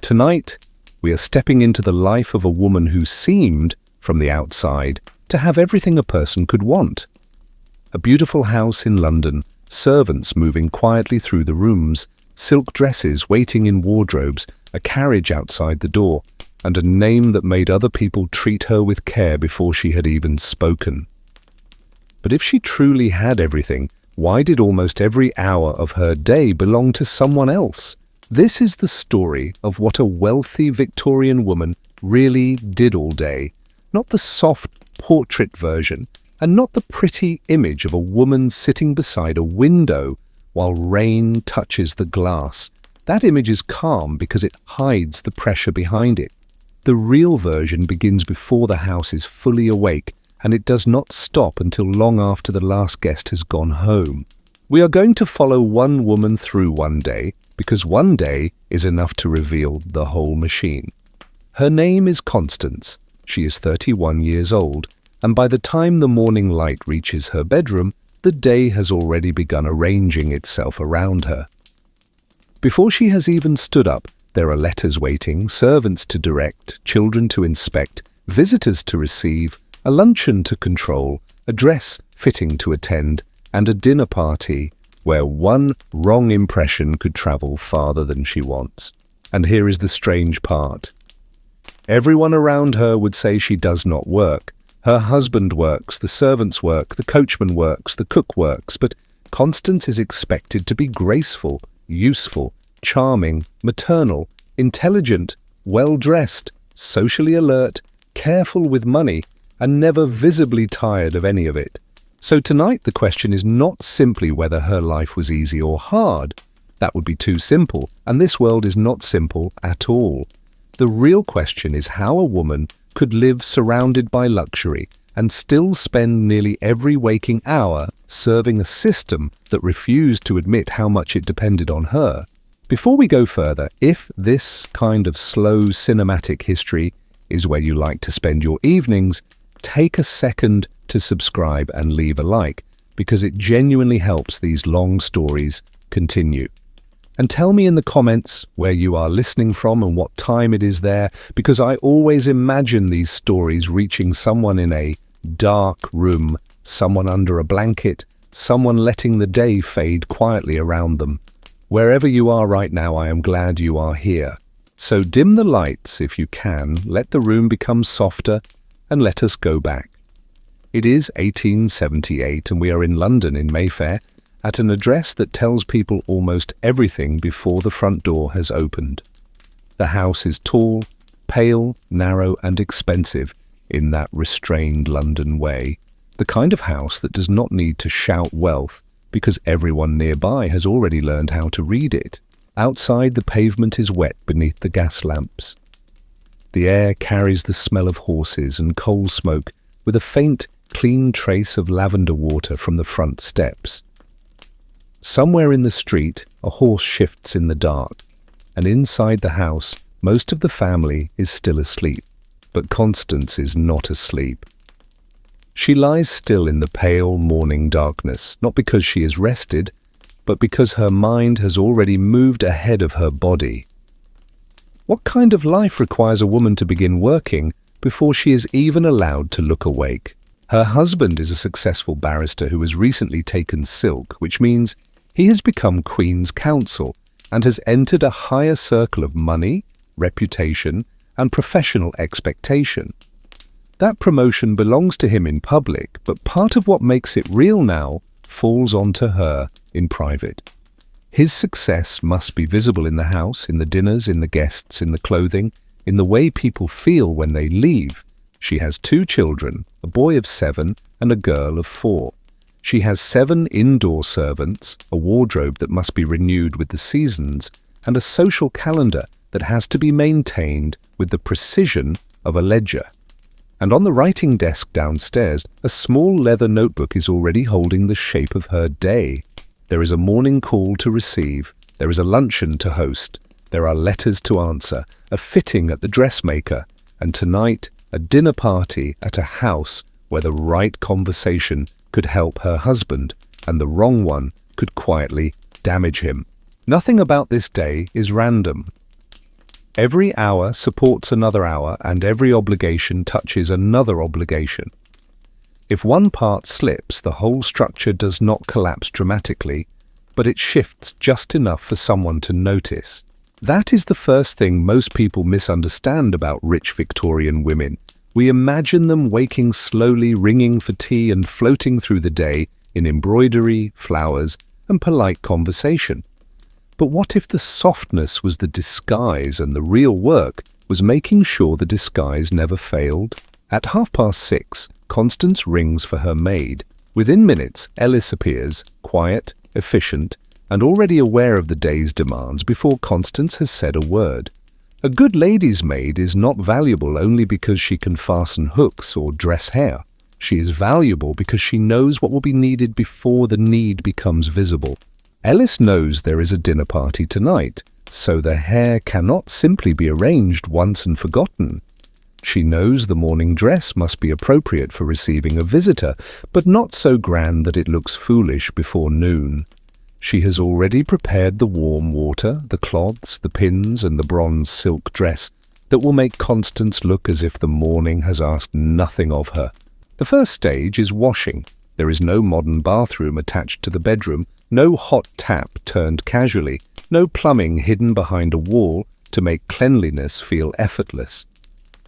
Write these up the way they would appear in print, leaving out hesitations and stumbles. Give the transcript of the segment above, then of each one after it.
Tonight, we are stepping into the life of a woman who seemed, from the outside, to have everything a person could want. A beautiful house in London, servants moving quietly through the rooms, silk dresses waiting in wardrobes, a carriage outside the door, and a name that made other people treat her with care before she had even spoken. But if she truly had everything, why did almost every hour of her day belong to someone else? This is the story of what a wealthy Victorian woman really did all day, not the soft portrait version, and not the pretty image of a woman sitting beside a window while rain touches the glass. That image is calm because it hides the pressure behind it. The real version begins before the house is fully awake, and it does not stop until long after the last guest has gone home. We are going to follow one woman through one day, because one day is enough to reveal the whole machine. Her name is Constance. She is 31 years old, and by the time the morning light reaches her bedroom, the day has already begun arranging itself around her. Before she has even stood up, there are letters waiting, servants to direct, children to inspect, visitors to receive, a luncheon to control, a dress fitting to attend, and a dinner party where one wrong impression could travel farther than she wants. And here is the strange part. Everyone around her would say she does not work. Her husband works, the servants work, the coachman works, the cook works, but Constance is expected to be graceful, useful, charming, maternal, intelligent, well-dressed, socially alert, careful with money, and never visibly tired of any of it. So tonight the question is not simply whether her life was easy or hard. That would be too simple, and this world is not simple at all. The real question is how a woman could live surrounded by luxury and still spend nearly every waking hour serving a system that refused to admit how much it depended on her. Before we go further, if this kind of slow cinematic history is where you like to spend your evenings, take a second to subscribe and leave a like, because it genuinely helps these long stories continue. And tell me in the comments where you are listening from and what time it is there, because I always imagine these stories reaching someone in a dark room, someone under a blanket, someone letting the day fade quietly around them. Wherever you are right now, I am glad you are here. So dim the lights if you can, let the room become softer, and let us go back. It is 1878 and we are in London in Mayfair, at an address that tells people almost everything before the front door has opened. The house is tall, pale, narrow and expensive in that restrained London way, the kind of house that does not need to shout wealth because everyone nearby has already learned how to read it. Outside, the pavement is wet beneath the gas lamps. The air carries the smell of horses and coal smoke with a faint, clean trace of lavender water from the front steps. Somewhere in the street, a horse shifts in the dark, and inside the house, most of the family is still asleep. But Constance is not asleep. She lies still in the pale morning darkness, not because she is rested, but because her mind has already moved ahead of her body. What kind of life requires a woman to begin working before she is even allowed to look awake? Her husband is a successful barrister who has recently taken silk, which means he has become Queen's Counsel and has entered a higher circle of money, reputation, and professional expectation. That promotion belongs to him in public, but part of what makes it real now falls onto her in private. His success must be visible in the house, in the dinners, in the guests, in the clothing, in the way people feel when they leave. She has 2 children, a boy of 7 and a girl of 4. She has 7 indoor servants, a wardrobe that must be renewed with the seasons, and a social calendar that has to be maintained with the precision of a ledger. And on the writing desk downstairs, a small leather notebook is already holding the shape of her day. There is a morning call to receive, there is a luncheon to host, there are letters to answer, a fitting at the dressmaker, and tonight, a dinner party at a house where the right conversation could help her husband and the wrong one could quietly damage him. Nothing about this day is random. Every hour supports another hour, and every obligation touches another obligation. If one part slips, the whole structure does not collapse dramatically, but it shifts just enough for someone to notice. That is the first thing most people misunderstand about rich Victorian women. We imagine them waking slowly, ringing for tea and floating through the day in embroidery, flowers, and polite conversation. But what if the softness was the disguise and the real work was making sure the disguise never failed? At 6:30, Constance rings for her maid. Within minutes, Ellis appears, quiet, efficient, and already aware of the day's demands before Constance has said a word. A good lady's maid is not valuable only because she can fasten hooks or dress hair. She is valuable because she knows what will be needed before the need becomes visible. Ellis knows there is a dinner party tonight, so the hair cannot simply be arranged once and forgotten. She knows the morning dress must be appropriate for receiving a visitor, but not so grand that it looks foolish before noon. She has already prepared the warm water, the cloths, the pins, and the bronze silk dress that will make Constance look as if the morning has asked nothing of her. The first stage is washing. There is no modern bathroom attached to the bedroom, no hot tap turned casually, no plumbing hidden behind a wall to make cleanliness feel effortless.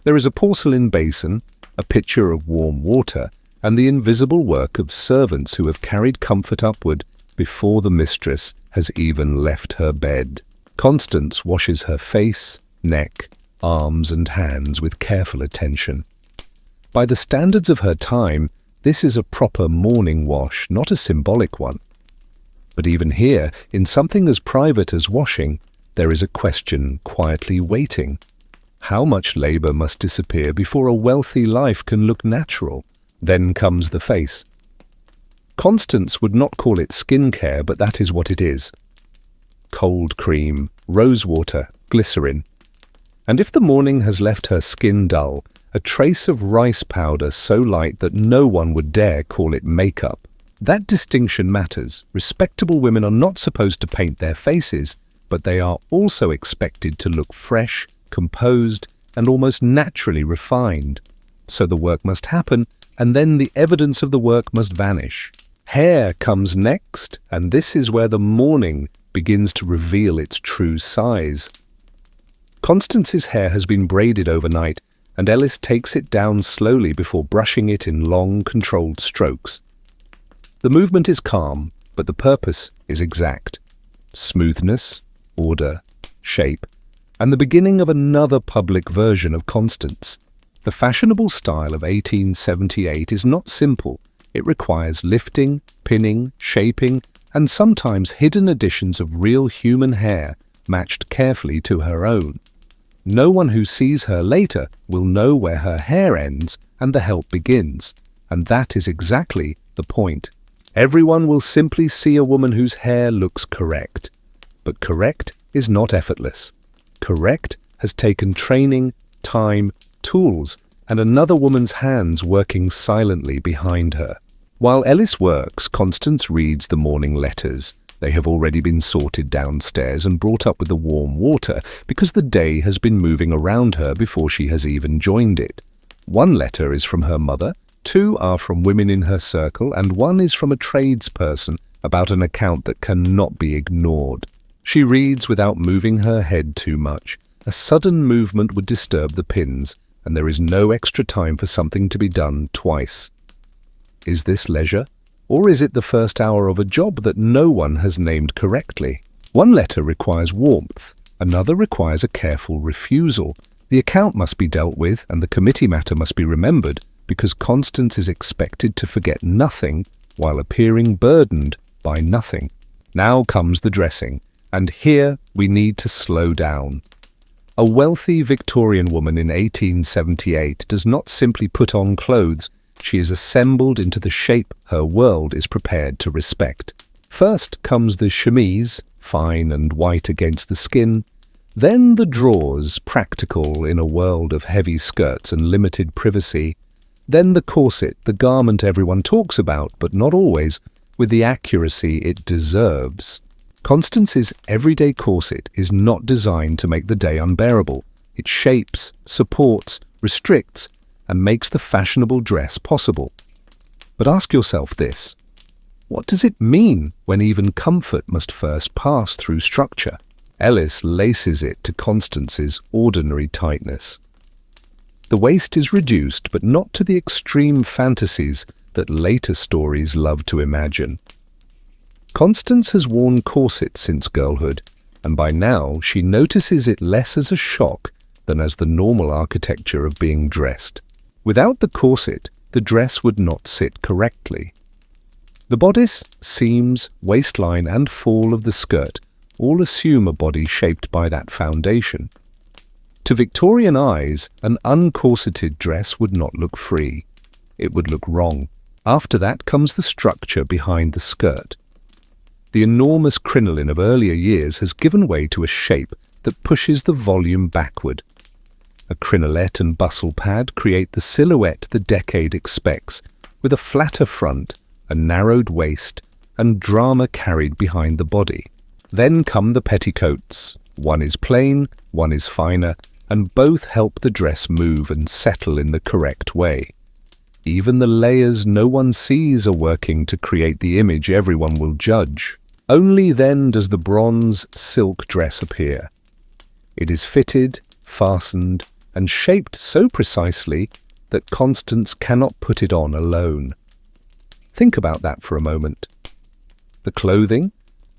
There is a porcelain basin, a pitcher of warm water, and the invisible work of servants who have carried comfort upward before the mistress has even left her bed. Constance washes her face, neck, arms, and hands with careful attention. By the standards of her time, this is a proper morning wash, not a symbolic one. But even here, in something as private as washing, there is a question quietly waiting. How much labor must disappear before a wealthy life can look natural? Then comes the face. Constance would not call it skincare, but that is what it is. Cold cream, rose water, glycerin. And if the morning has left her skin dull, a trace of rice powder so light that no one would dare call it makeup. That distinction matters. Respectable women are not supposed to paint their faces, but they are also expected to look fresh, composed, and almost naturally refined. So the work must happen, and then the evidence of the work must vanish. Hair comes next, and this is where the morning begins to reveal its true size. Constance's hair has been braided overnight, and Ellis takes it down slowly before brushing it in long, controlled strokes. The movement is calm, but the purpose is exact. Smoothness, order, shape, and the beginning of another public version of Constance. The fashionable style of 1878 is not simple. It requires lifting, pinning, shaping, and sometimes hidden additions of real human hair matched carefully to her own. No one who sees her later will know where her hair ends and the help begins, and that is exactly the point. Everyone will simply see a woman whose hair looks correct. But correct is not effortless. Correct has taken training, time, tools, and another woman's hands working silently behind her. While Ellis works, Constance reads the morning letters. They have already been sorted downstairs and brought up with the warm water because the day has been moving around her before she has even joined it. One letter is from her mother, 2 are from women in her circle, and 1 is from a tradesperson about an account that cannot be ignored. She reads without moving her head too much. A sudden movement would disturb the pins, and there is no extra time for something to be done twice. Is this leisure? Or is it the first hour of a job that no one has named correctly? One letter requires warmth, another requires a careful refusal. The account must be dealt with and the committee matter must be remembered because Constance is expected to forget nothing while appearing burdened by nothing. Now comes the dressing, and here we need to slow down. A wealthy Victorian woman in 1878 does not simply put on clothes, she is assembled into the shape her world is prepared to respect. First comes the chemise, fine and white against the skin, then the drawers, practical in a world of heavy skirts and limited privacy, then the corset, the garment everyone talks about, but not always, with the accuracy it deserves. Constance's everyday corset is not designed to make the day unbearable. It shapes, supports, restricts, and makes the fashionable dress possible. But ask yourself this: what does it mean when even comfort must first pass through structure? Ellis laces it to Constance's ordinary tightness. The waist is reduced, but not to the extreme fantasies that later stories love to imagine. Constance has worn corsets since girlhood, and by now she notices it less as a shock than as the normal architecture of being dressed. Without the corset, the dress would not sit correctly. The bodice, seams, waistline, and fall of the skirt all assume a body shaped by that foundation. To Victorian eyes, an uncorseted dress would not look free. It would look wrong. After that comes the structure behind the skirt. The enormous crinoline of earlier years has given way to a shape that pushes the volume backward. A crinolette and bustle pad create the silhouette the decade expects, with a flatter front, a narrowed waist, and drama carried behind the body. Then come the petticoats. One is plain, one is finer, and both help the dress move and settle in the correct way. Even the layers no one sees are working to create the image everyone will judge. Only then does the bronze silk dress appear. It is fitted, fastened, and shaped so precisely that Constance cannot put it on alone. Think about that for a moment. The clothing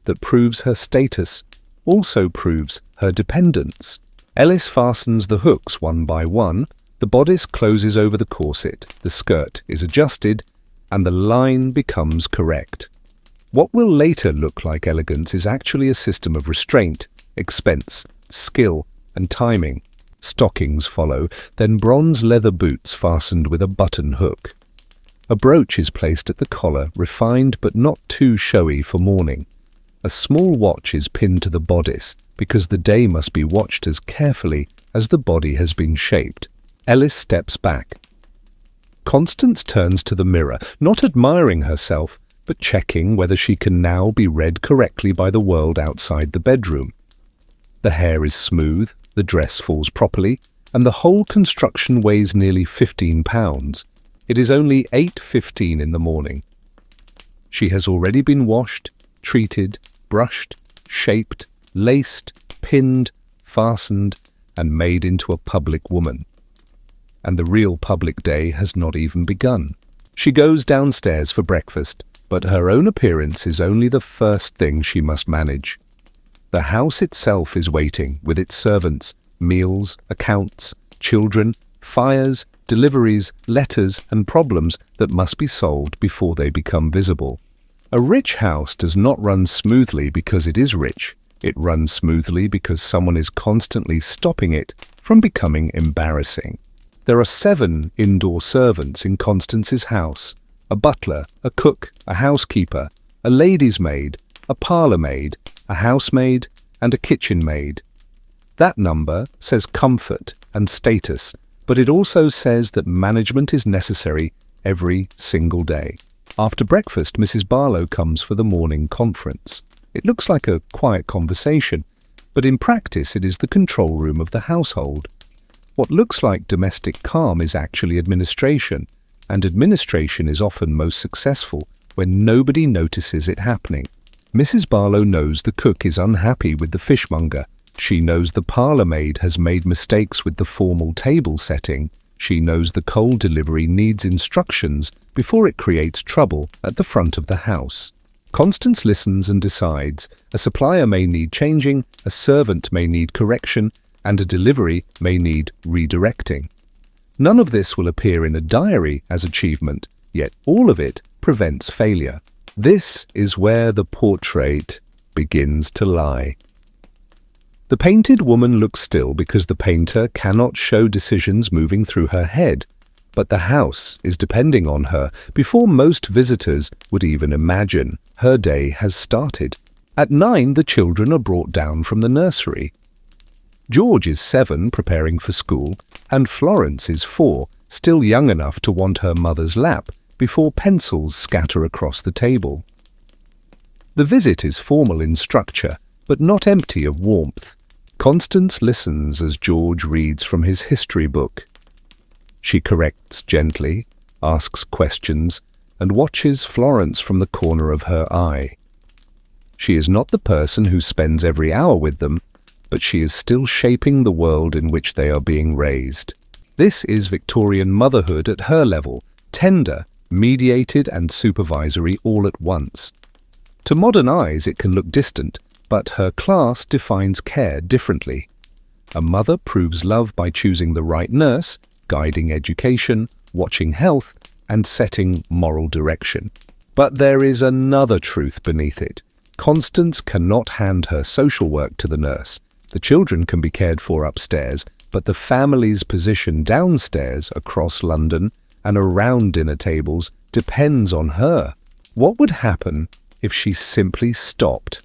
that proves her status also proves her dependence. Ellis fastens the hooks one by one, the bodice closes over the corset, the skirt is adjusted, and the line becomes correct. What will later look like elegance is actually a system of restraint, expense, skill, and timing. Stockings follow, then bronze leather boots fastened with a button hook. A brooch is placed at the collar, refined but not too showy for mourning. A small watch is pinned to the bodice because the day must be watched as carefully as the body has been shaped. Ellis steps back. Constance turns to the mirror, not admiring herself, but checking whether she can now be read correctly by the world outside the bedroom. The hair is smooth, the dress falls properly, and the whole construction weighs nearly 15 pounds. It is only 8:15 in the morning. She has already been washed, treated, brushed, shaped, laced, pinned, fastened, and made into a public woman. And the real public day has not even begun. She goes downstairs for breakfast, but her own appearance is only the first thing she must manage. The house itself is waiting, with its servants, meals, accounts, children, fires, deliveries, letters, and problems that must be solved before they become visible. A rich house does not run smoothly because it is rich. It runs smoothly because someone is constantly stopping it from becoming embarrassing. There are 7 indoor servants in Constance's house: a butler, a cook, a housekeeper, a lady's maid, a parlour maid, a housemaid, and a kitchen maid. That number says comfort and status, but it also says that management is necessary every single day. After breakfast, Mrs. Barlow comes for the morning conference. It looks like a quiet conversation, but in practice it is the control room of the household. What looks like domestic calm is actually administration, and administration is often most successful when nobody notices it happening. Mrs. Barlow knows the cook is unhappy with the fishmonger. She knows the parlour maid has made mistakes with the formal table setting. She knows the coal delivery needs instructions before it creates trouble at the front of the house. Constance listens and decides. A supplier may need changing, a servant may need correction, and a delivery may need redirecting. None of this will appear in a diary as achievement, yet all of it prevents failure. This is where the portrait begins to lie. The painted woman looks still because the painter cannot show decisions moving through her head, but the house is depending on her before most visitors would even imagine her day has started. At 9, the children are brought down from the nursery. George is 7, preparing for school, and Florence is 4, still young enough to want her mother's lap before pencils scatter across the table. The visit is formal in structure, but not empty of warmth. Constance listens as George reads from his history book. She corrects gently, asks questions, and watches Florence from the corner of her eye. She is not the person who spends every hour with them, but she is still shaping the world in which they are being raised. This is Victorian motherhood at her level, tender, mediated and supervisory all at once. To modern eyes it can look distant, but her class defines care differently. A mother proves love by choosing the right nurse, guiding education, watching health, and setting moral direction. But there is another truth beneath it. Constance cannot hand her social work to the nurse. The children can be cared for upstairs, but the family's position downstairs, across London, and around dinner tables depends on her. What would happen if she simply stopped?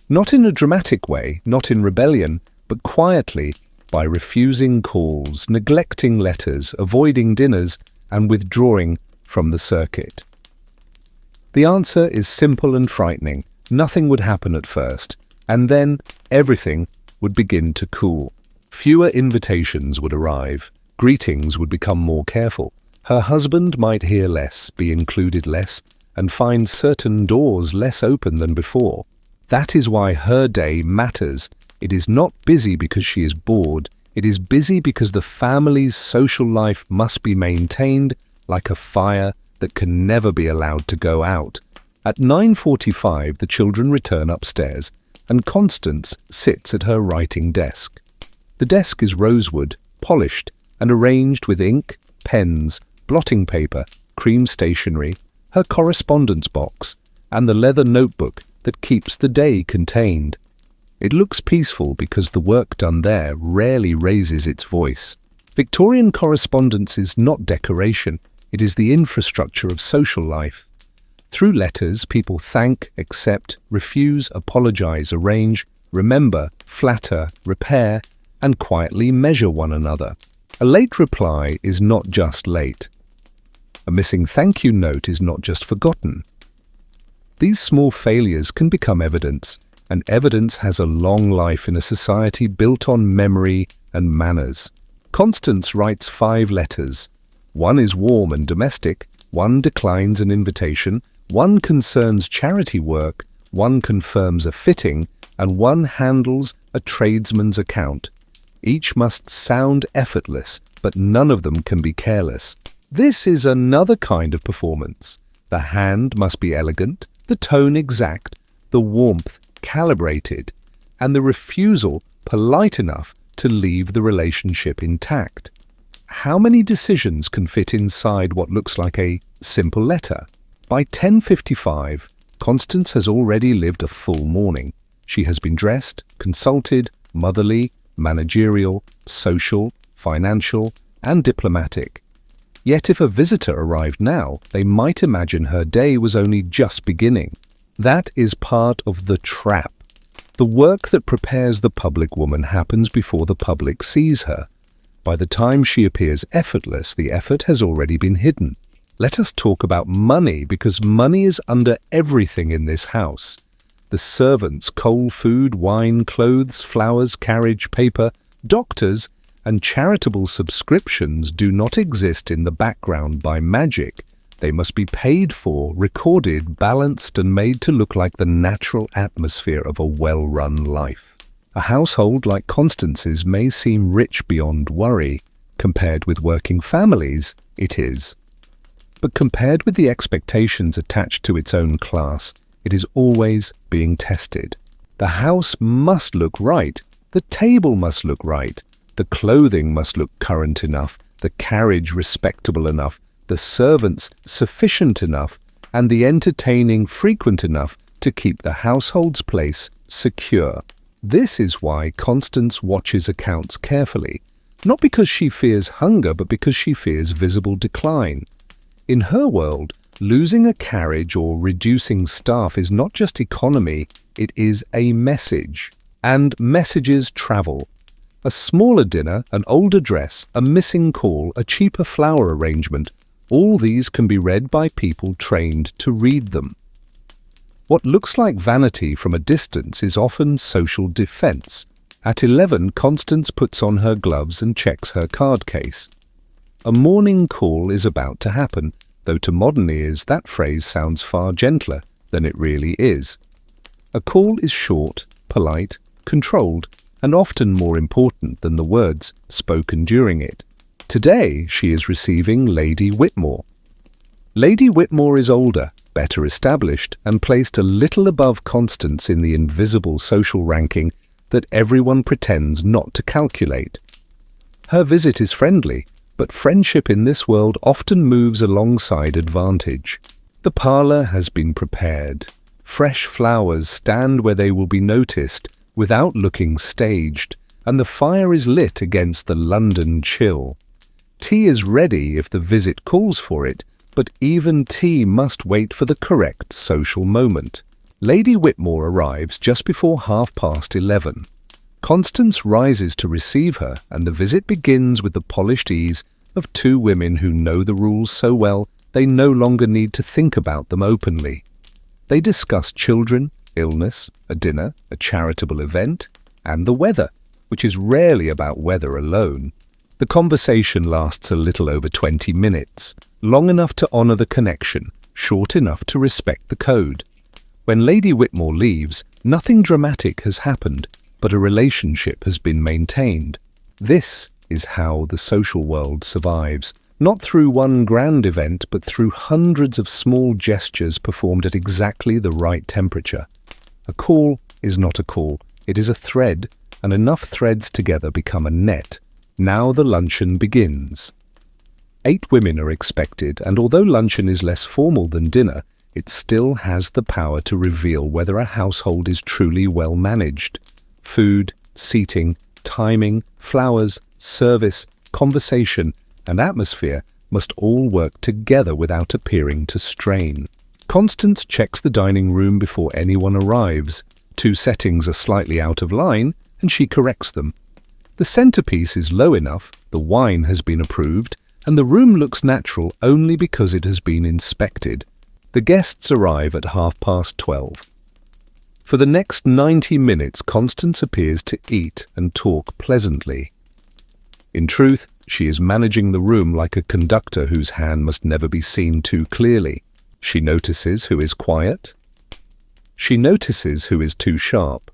Not in a dramatic way, not in rebellion, but quietly, by refusing calls, neglecting letters, avoiding dinners, and withdrawing from the circuit. The answer is simple and frightening. Nothing would happen at first, and then everything would begin to cool. Fewer invitations would arrive. Greetings would become more careful. Her husband might hear less, be included less, and find certain doors less open than before. That is why her day matters. It is not busy because she is bored. It is busy because the family's social life must be maintained like a fire that can never be allowed to go out. At 9:45, the children return upstairs, and Constance sits at her writing desk. The desk is rosewood, polished, and arranged with ink, pens, blotting paper, cream stationery, her correspondence box, and the leather notebook that keeps the day contained. It looks peaceful because the work done there rarely raises its voice. Victorian correspondence is not decoration, it is the infrastructure of social life. Through letters, people thank, accept, refuse, apologize, arrange, remember, flatter, repair, and quietly measure one another. A late reply is not just late. A missing thank you note is not just forgotten. These small failures can become evidence, and evidence has a long life in a society built on memory and manners. Constance writes 5 letters. One is warm and domestic, one declines an invitation, one concerns charity work, one confirms a fitting, and one handles a tradesman's account. Each must sound effortless, but none of them can be careless. This is another kind of performance. The hand must be elegant, the tone exact, the warmth calibrated, and the refusal polite enough to leave the relationship intact. How many decisions can fit inside what looks like a simple letter? By 10:55, Constance has already lived a full morning. She has been dressed, consulted, motherly, managerial, social, financial, and diplomatic. Yet if a visitor arrived now, they might imagine her day was only just beginning. That is part of the trap. The work that prepares the public woman happens before the public sees her. By the time she appears effortless, the effort has already been hidden. Let us talk about money, because money is under everything in this house. The servants, coal, food, wine, clothes, flowers, carriage, paper, doctors, and charitable subscriptions do not exist in the background by magic. They must be paid for, recorded, balanced, and made to look like the natural atmosphere of a well-run life. A household like Constance's may seem rich beyond worry. Compared with working families, it is. But compared with the expectations attached to its own class, it is always being tested. The house must look right, the table must look right, the clothing must look current enough, the carriage respectable enough, the servants sufficient enough, and the entertaining frequent enough to keep the household's place secure. This is why Constance watches accounts carefully, not because she fears hunger, but because she fears visible decline. In her world, losing a carriage or reducing staff is not just economy, it is a message. And messages travel. A smaller dinner, an older dress, a missing call, a cheaper flower arrangement, all these can be read by people trained to read them. What looks like vanity from a distance is often social defense. At 11, Constance puts on her gloves and checks her card case. A morning call is about to happen, though to modern ears that phrase sounds far gentler than it really is. A call is short, polite, controlled, and often more important than the words spoken during it. Today she is receiving Lady Whitmore. Lady Whitmore is older, better established, and placed a little above Constance in the invisible social ranking that everyone pretends not to calculate. Her visit is friendly, but friendship in this world often moves alongside advantage. The parlour has been prepared. Fresh flowers stand where they will be noticed without looking staged, and the fire is lit against the London chill. Tea is ready if the visit calls for it, but even tea must wait for the correct social moment. Lady Whitmore arrives just before 11:30. Constance rises to receive her, and the visit begins with the polished ease of two women who know the rules so well they no longer need to think about them openly. They discuss children, illness, a dinner, a charitable event, and the weather, which is rarely about weather alone. The conversation lasts a little over 20 minutes, long enough to honour the connection, short enough to respect the code. When Lady Whitmore leaves, nothing dramatic has happened, but a relationship has been maintained. This is how the social world survives, not through one grand event, but through hundreds of small gestures performed at exactly the right temperature. A call is not a call, it is a thread, and enough threads together become a net. Now the luncheon begins. 8 women are expected, and although luncheon is less formal than dinner, it still has the power to reveal whether a household is truly well managed. Food, seating, timing, flowers, service, conversation, and atmosphere must all work together without appearing to strain. Constance checks the dining room before anyone arrives. 2 settings are slightly out of line, and she corrects them. The centerpiece is low enough, the wine has been approved, and the room looks natural only because it has been inspected. The guests arrive at 12:30. For the next 90 minutes, Constance appears to eat and talk pleasantly. In truth, she is managing the room like a conductor whose hand must never be seen too clearly. She notices who is quiet. She notices who is too sharp.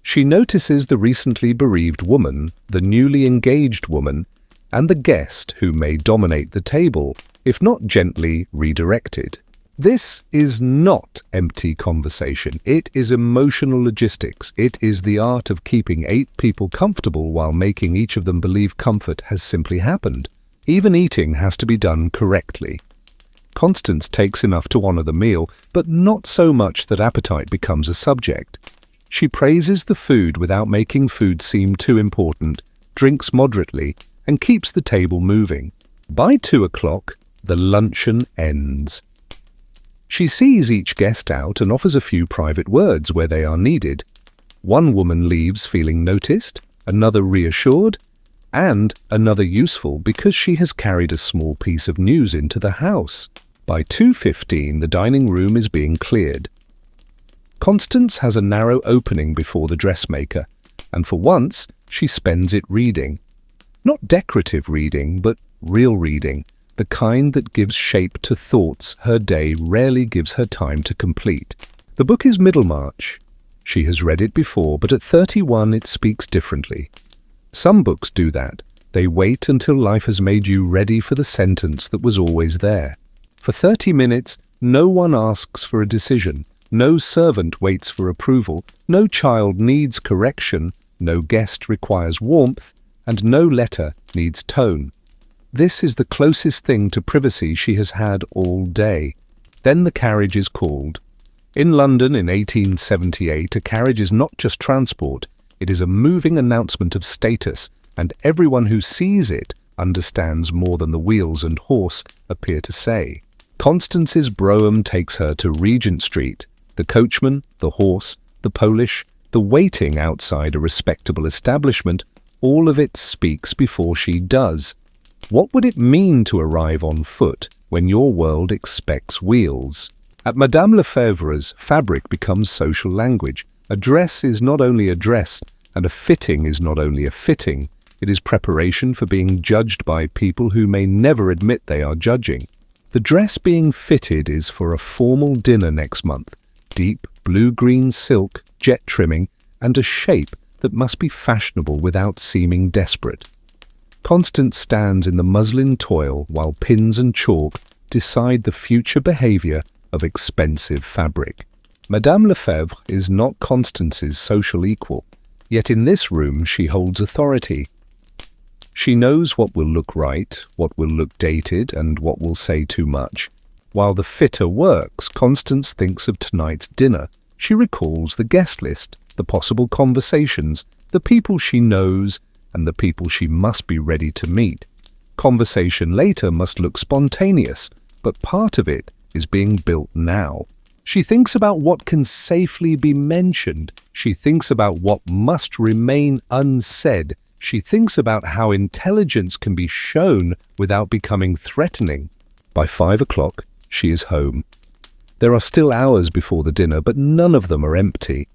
She notices the recently bereaved woman, the newly engaged woman, and the guest who may dominate the table, if not gently redirected. This is not empty conversation. It is emotional logistics. It is the art of keeping 8 people comfortable while making each of them believe comfort has simply happened. Even eating has to be done correctly. Constance takes enough to honour the meal, but not so much that appetite becomes a subject. She praises the food without making food seem too important, drinks moderately, and keeps the table moving. By 2 o'clock, the luncheon ends. She sees each guest out and offers a few private words where they are needed. One woman leaves feeling noticed, another reassured, and another useful because she has carried a small piece of news into the house. By 2:15, the dining room is being cleared. Constance has a narrow opening before the dressmaker, and for once she spends it reading. Not decorative reading, but real reading. The kind that gives shape to thoughts her day rarely gives her time to complete. The book is Middlemarch. She has read it before, but at 31 it speaks differently. Some books do that. They wait until life has made you ready for the sentence that was always there. For 30 minutes, no one asks for a decision. No servant waits for approval. No child needs correction. No guest requires warmth. And no letter needs tone. This is the closest thing to privacy she has had all day. Then the carriage is called. In London in 1878, a carriage is not just transport, it is a moving announcement of status, and everyone who sees it understands more than the wheels and horse appear to say. Constance's brougham takes her to Regent Street. The coachman, the horse, the Polish, the waiting outside a respectable establishment, all of it speaks before she does. What would it mean to arrive on foot when your world expects wheels? At Madame Lefebvre's, fabric becomes social language. A dress is not only a dress, And a fitting is not only a fitting, it is preparation for being judged by people who may never admit they are judging. The dress being fitted is for a formal dinner next month. Deep blue-green silk, jet trimming, and a shape that must be fashionable without seeming desperate. Constance stands in the muslin toil while pins and chalk decide the future behavior of expensive fabric. Madame Lefebvre is not Constance's social equal, yet in this room she holds authority. She knows what will look right, what will look dated, and what will say too much. While the fitter works, Constance thinks of tonight's dinner. She recalls the guest list, the possible conversations, the people she knows, and the people she must be ready to meet. Conversation later must look spontaneous, but part of it is being built now. She thinks about what can safely be mentioned. She thinks about what must remain unsaid. She thinks about how intelligence can be shown without becoming threatening. By 5 o'clock, she is home. There are still hours before the dinner, but none of them are empty.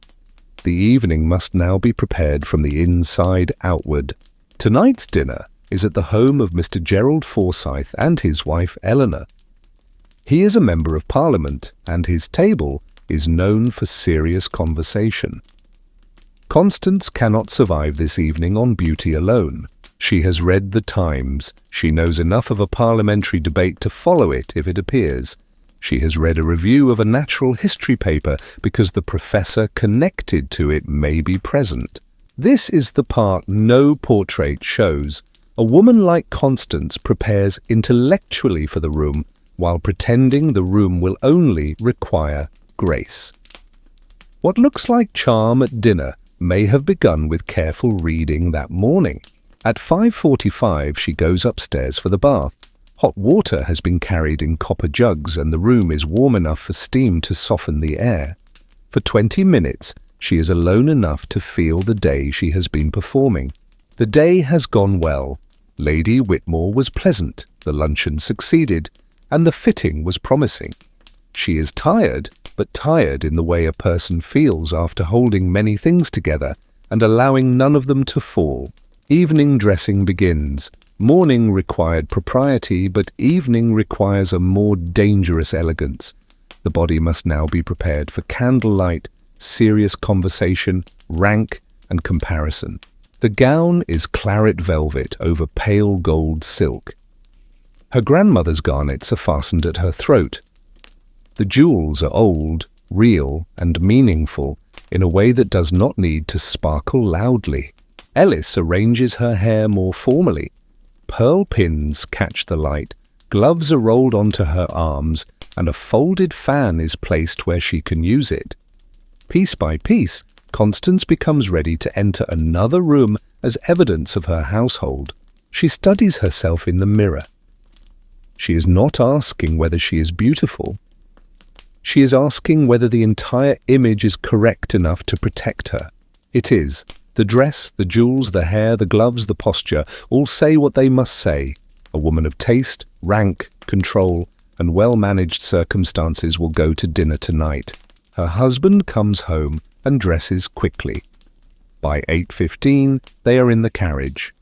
The evening must now be prepared from the inside outward. Tonight's dinner is at the home of Mr. Gerald Forsyth and his wife Eleanor. He is a member of Parliament, and his table is known for serious conversation. Constance cannot survive this evening on beauty alone. She has read the Times. She knows enough of a parliamentary debate to follow it if it appears. She has read a review of a natural history paper because the professor connected to it may be present. This is the part no portrait shows. A woman like Constance prepares intellectually for the room, while pretending the room will only require grace. What looks like charm at dinner may have begun with careful reading that morning. At 5:45 she goes upstairs for the bath. Hot water has been carried in copper jugs and the room is warm enough for steam to soften the air. For 20 minutes she is alone enough to feel the day she has been performing. The day has gone well. Lady Whitmore was pleasant, the luncheon succeeded, and the fitting was promising. She is tired, but tired in the way a person feels after holding many things together and allowing none of them to fall. Evening dressing begins. Morning required propriety, but evening requires a more dangerous elegance. The body must now be prepared for candlelight, serious conversation, rank, and comparison. The gown is claret velvet over pale gold silk. Her grandmother's garnets are fastened at her throat. The jewels are old, real, and meaningful in a way that does not need to sparkle loudly. Ellis arranges her hair more formally. Pearl pins catch the light, gloves are rolled onto her arms, and a folded fan is placed where she can use it. Piece by piece, Constance becomes ready to enter another room as evidence of her household. She studies herself in the mirror. She is not asking whether she is beautiful. She is asking whether the entire image is correct enough to protect her. It is. The dress, the jewels, the hair, the gloves, the posture, all say what they must say. A woman of taste, rank, control, and well-managed circumstances will go to dinner tonight. Her husband comes home and dresses quickly. By 8:15, they are in the carriage.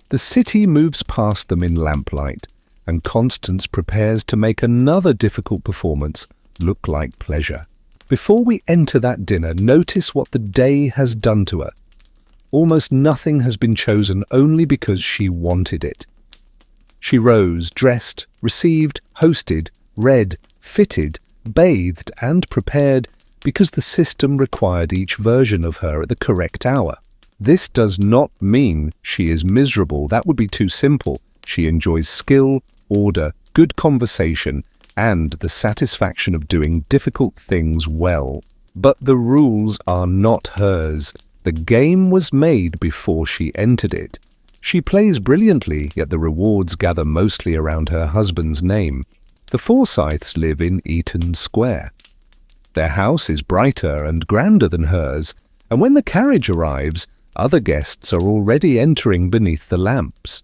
The city moves past them in lamplight, and Constance prepares to make another difficult performance look like pleasure. Before we enter that dinner, notice what the day has done to her. Almost nothing has been chosen only because she wanted it. She rose, dressed, received, hosted, read, fitted, bathed, and prepared because the system required each version of her at the correct hour. This does not mean she is miserable. That would be too simple. She enjoys skill, order, good conversation, and the satisfaction of doing difficult things well. But the rules are not hers. The game was made before she entered it. She plays brilliantly, yet the rewards gather mostly around her husband's name. The Forsyths live in Eaton Square. Their house is brighter and grander than hers, and when the carriage arrives, other guests are already entering beneath the lamps.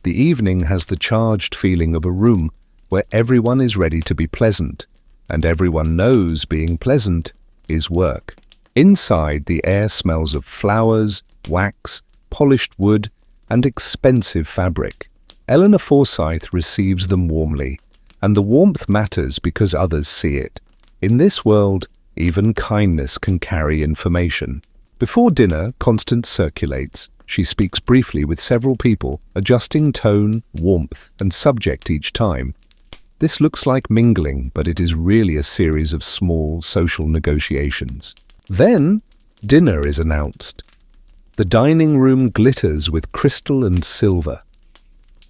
The evening has the charged feeling of a room where everyone is ready to be pleasant, and everyone knows being pleasant is work. Inside, the air smells of flowers, wax, polished wood, and expensive fabric. Eleanor Forsyth receives them warmly, and the warmth matters because others see it. In this world, even kindness can carry information. Before dinner, Constance circulates. She speaks briefly with several people, adjusting tone, warmth, and subject each time. This looks like mingling, but it is really a series of small social negotiations. Then, dinner is announced. The dining room glitters with crystal and silver.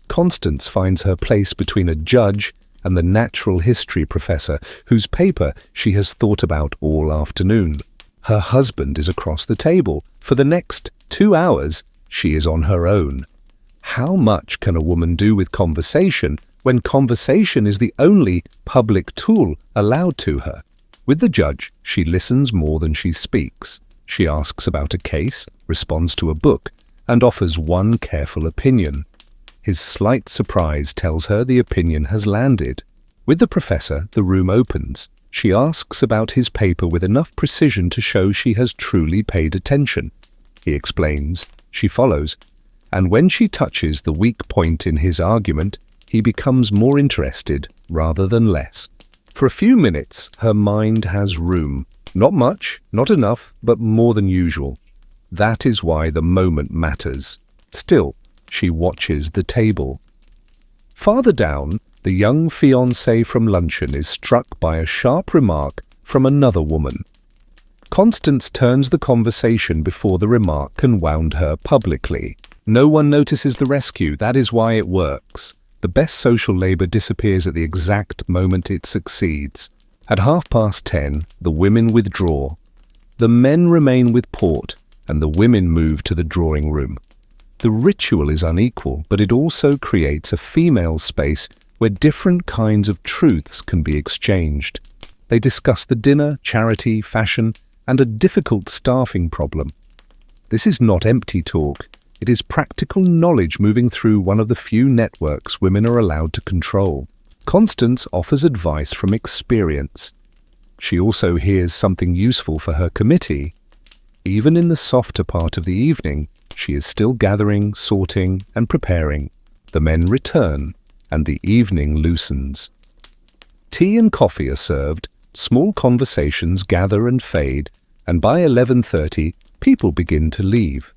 Constance finds her place between a judge and the natural history professor, whose paper she has thought about all afternoon. Her husband is across the table. For the next 2 hours, she is on her own. How much can a woman do with conversation when conversation is the only public tool allowed to her? With the judge, she listens more than she speaks. She asks about a case, responds to a book, and offers one careful opinion. His slight surprise tells her the opinion has landed. With the professor, the room opens. She asks about his paper with enough precision to show she has truly paid attention. He explains. She follows. And when she touches the weak point in his argument, he becomes more interested rather than less. For a few minutes, her mind has room. Not much, not enough, but more than usual. That is why the moment matters. Still, she watches the table. Farther down, the young fiancé from luncheon is struck by a sharp remark from another woman. Constance turns the conversation before the remark can wound her publicly. No one notices the rescue. That is why it works. The best social labor disappears at the exact moment it succeeds. At 10:30, the women withdraw. The men remain with port, and the women move to the drawing room. The ritual is unequal, but it also creates a female space where different kinds of truths can be exchanged. They discuss the dinner, charity, fashion, and a difficult staffing problem. This is not empty talk. It is practical knowledge moving through one of the few networks women are allowed to control. Constance offers advice from experience. She also hears something useful for her committee. Even in the softer part of the evening, she is still gathering, sorting, and preparing. The men return, and the evening loosens. Tea and coffee are served, small conversations gather and fade, and by 11:30, people begin to leave.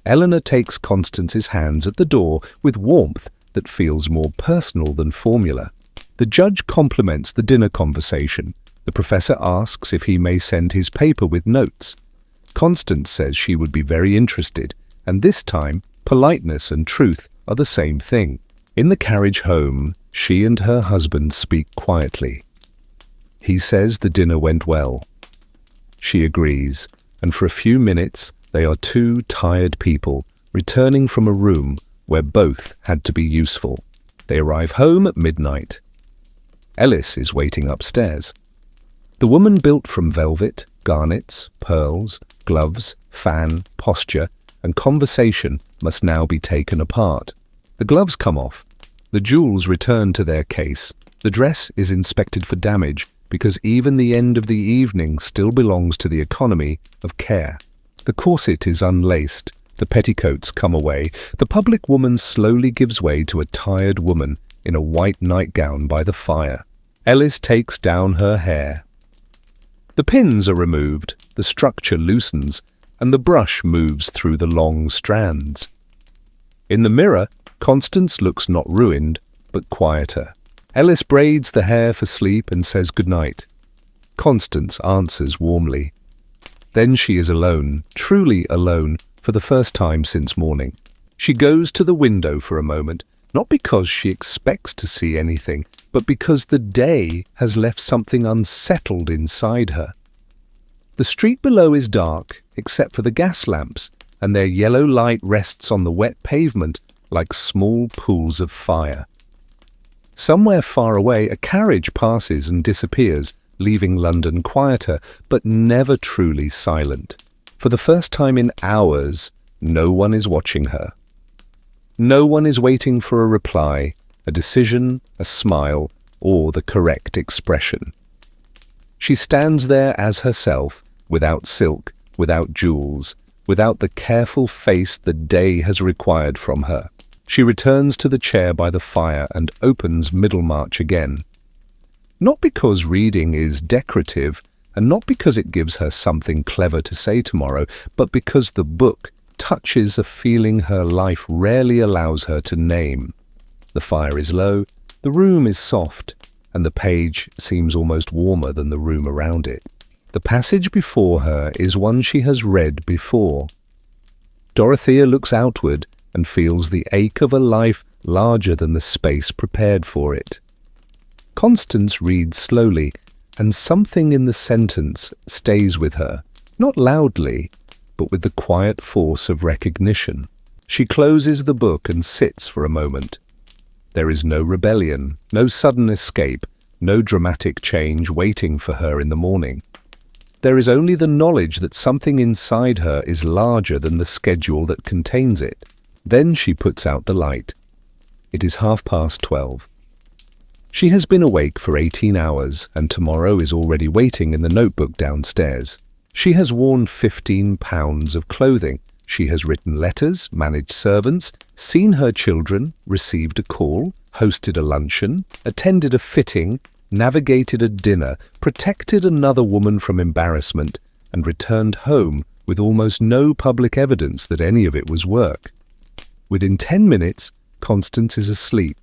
Eleanor takes Constance's hands at the door with warmth that feels more personal than formula. The judge compliments the dinner conversation. The professor asks if he may send his paper with notes. Constance says she would be very interested, and this time, politeness and truth are the same thing. In the carriage home, she and her husband speak quietly. He says the dinner went well. She agrees, and for a few minutes, they are two tired people returning from a room where both had to be useful. They arrive home at midnight. Ellis is waiting upstairs. The woman built from velvet, garnets, pearls, gloves, fan, posture, and conversation must now be taken apart. The gloves come off. The jewels return to their case. The dress is inspected for damage because even the end of the evening still belongs to the economy of care. The corset is unlaced. The petticoats come away. The public woman slowly gives way to a tired woman in a white nightgown by the fire. Ellis takes down her hair. The pins are removed, the structure loosens, and the brush moves through the long strands. In the mirror, Constance looks not ruined, but quieter. Ellis braids the hair for sleep and says goodnight. Constance answers warmly. Then she is alone, truly alone, for the first time since morning. She goes to the window for a moment, not because she expects to see anything, but because the day has left something unsettled inside her. The street below is dark, except for the gas lamps, and their yellow light rests on the wet pavement like small pools of fire. Somewhere far away, a carriage passes and disappears, leaving London quieter, but never truly silent. For the first time in hours, no one is watching her. No one is waiting for a reply, a decision, a smile, or the correct expression. She stands there as herself, without silk, without jewels, without the careful face the day has required from her. She returns to the chair by the fire and opens Middlemarch again. Not because reading is decorative, and not because it gives her something clever to say tomorrow, but because the book touches a feeling her life rarely allows her to name. The fire is low, the room is soft, and the page seems almost warmer than the room around it. The passage before her is one she has read before. Dorothea looks outward and feels the ache of a life larger than the space prepared for it. Constance reads slowly, and something in the sentence stays with her, not loudly, but with the quiet force of recognition. She closes the book and sits for a moment. There is no rebellion, no sudden escape, no dramatic change waiting for her in the morning. There is only the knowledge that something inside her is larger than the schedule that contains it. Then she puts out the light. It is 12:30. She has been awake for 18 hours, and tomorrow is already waiting in the notebook downstairs. She has worn 15 pounds of clothing. She has written letters, managed servants, seen her children, received a call, hosted a luncheon, attended a fitting, navigated a dinner, protected another woman from embarrassment, and returned home with almost no public evidence that any of it was work. Within 10 minutes, Constance is asleep.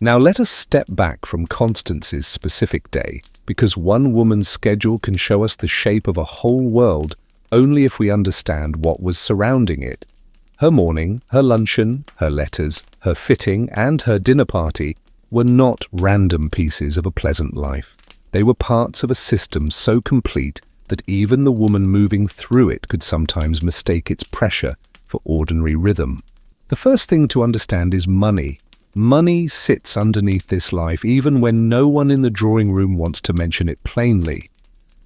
Now let us step back from Constance's specific day, because one woman's schedule can show us the shape of a whole world only if we understand what was surrounding it. Her morning, her luncheon, her letters, her fitting, and her dinner party were not random pieces of a pleasant life. They were parts of a system so complete that even the woman moving through it could sometimes mistake its pressure for ordinary rhythm. The first thing to understand is money. Money sits underneath this life even when no one in the drawing room wants to mention it plainly.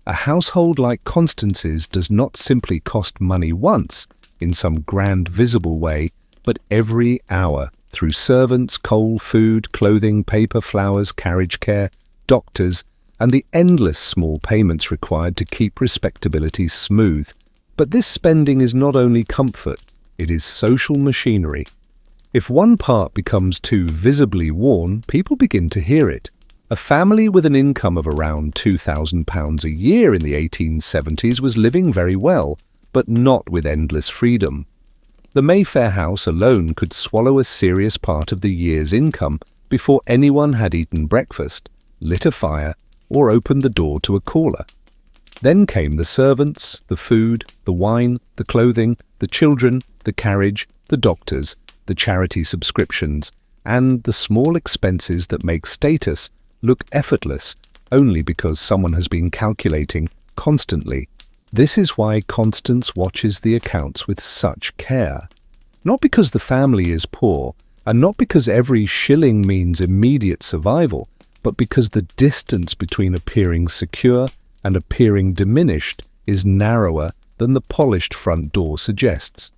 A household like Constance's does not simply cost money once, in some grand visible way, but every hour, through servants, coal, food, clothing, paper, flowers, carriage care, doctors, and the endless small payments required to keep respectability smooth. But this spending is not only comfort, it is social machinery. If one part becomes too visibly worn, people begin to hear it. A family with an income of around £2,000 a year in the 1870s was living very well, but not with endless freedom. The Mayfair house alone could swallow a serious part of the year's income before anyone had eaten breakfast, lit a fire, or opened the door to a caller. Then came the servants, the food, the wine, the clothing, the children, the carriage, the doctors, the charity subscriptions, and the small expenses that make status look effortless only because someone has been calculating constantly. This is why Constance watches the accounts with such care. Not because the family is poor, and not because every shilling means immediate survival, but because the distance between appearing secure and appearing diminished is narrower than the polished front door suggests.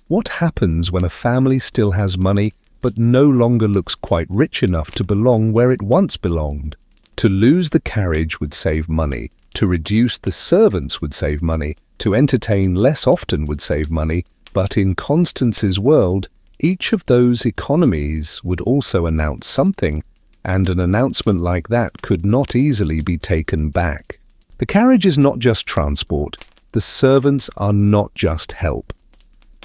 What happens when a family still has money but no longer looks quite rich enough to belong where it once belonged? To lose the carriage would save money, to reduce the servants would save money, to entertain less often would save money, but in Constance's world, each of those economies would also announce something, and an announcement like that could not easily be taken back. The carriage is not just transport, the servants are not just help.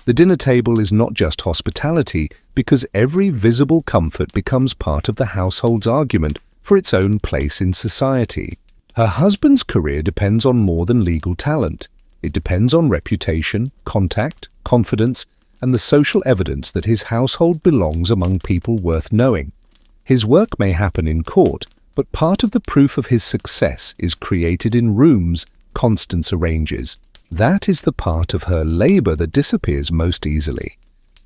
The dinner table is not just hospitality, because every visible comfort becomes part of the household's argument for its own place in society. Her husband's career depends on more than legal talent. It depends on reputation, contact, confidence, and the social evidence that his household belongs among people worth knowing. His work may happen in court, but part of the proof of his success is created in rooms Constance arranges. That is the part of her labor that disappears most easily.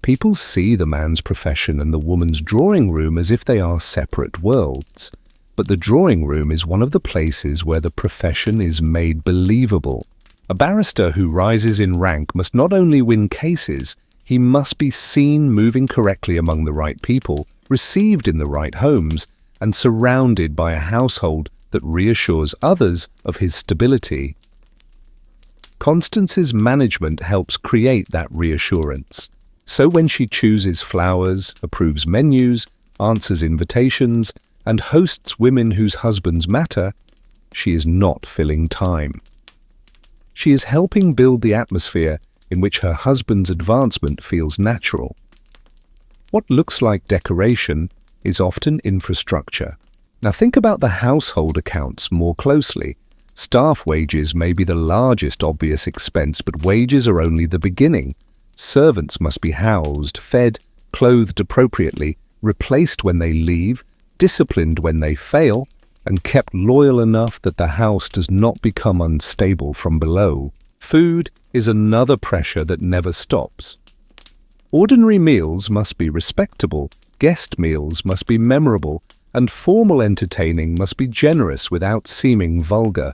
People see the man's profession and the woman's drawing room as if they are separate worlds. But the drawing room is one of the places where the profession is made believable. A barrister who rises in rank must not only win cases, he must be seen moving correctly among the right people, received in the right homes, and surrounded by a household that reassures others of his stability. Constance's management helps create that reassurance. So when she chooses flowers, approves menus, answers invitations, and hosts women whose husbands matter, she is not filling time. She is helping build the atmosphere in which her husband's advancement feels natural. What looks like decoration is often infrastructure. Now think about the household accounts more closely. Staff wages may be the largest obvious expense, but wages are only the beginning. Servants must be housed, fed, clothed appropriately, replaced when they leave, disciplined when they fail, and kept loyal enough that the house does not become unstable from below. Food is another pressure that never stops. Ordinary meals must be respectable, guest meals must be memorable, and formal entertaining must be generous without seeming vulgar.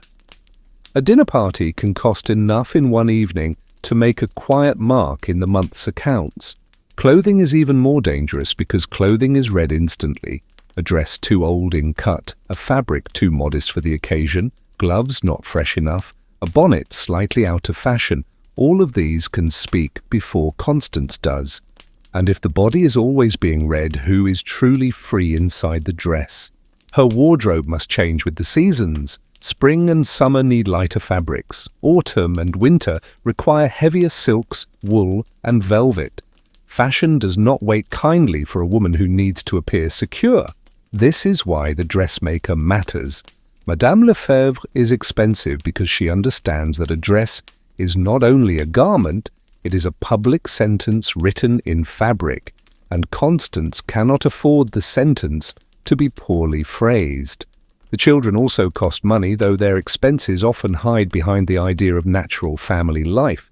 A dinner party can cost enough in one evening to make a quiet mark in the month's accounts. Clothing is even more dangerous because clothing is read instantly. A dress too old in cut, a fabric too modest for the occasion, gloves not fresh enough, a bonnet slightly out of fashion. All of these can speak before Constance does. And if the body is always being read, who is truly free inside the dress? Her wardrobe must change with the seasons. Spring and summer need lighter fabrics. Autumn and winter require heavier silks, wool, and velvet. Fashion does not wait kindly for a woman who needs to appear secure. This is why the dressmaker matters. Madame Lefebvre is expensive because she understands that a dress is not only a garment, it is a public sentence written in fabric, and Constance cannot afford the sentence to be poorly phrased. The children also cost money, though their expenses often hide behind the idea of natural family life.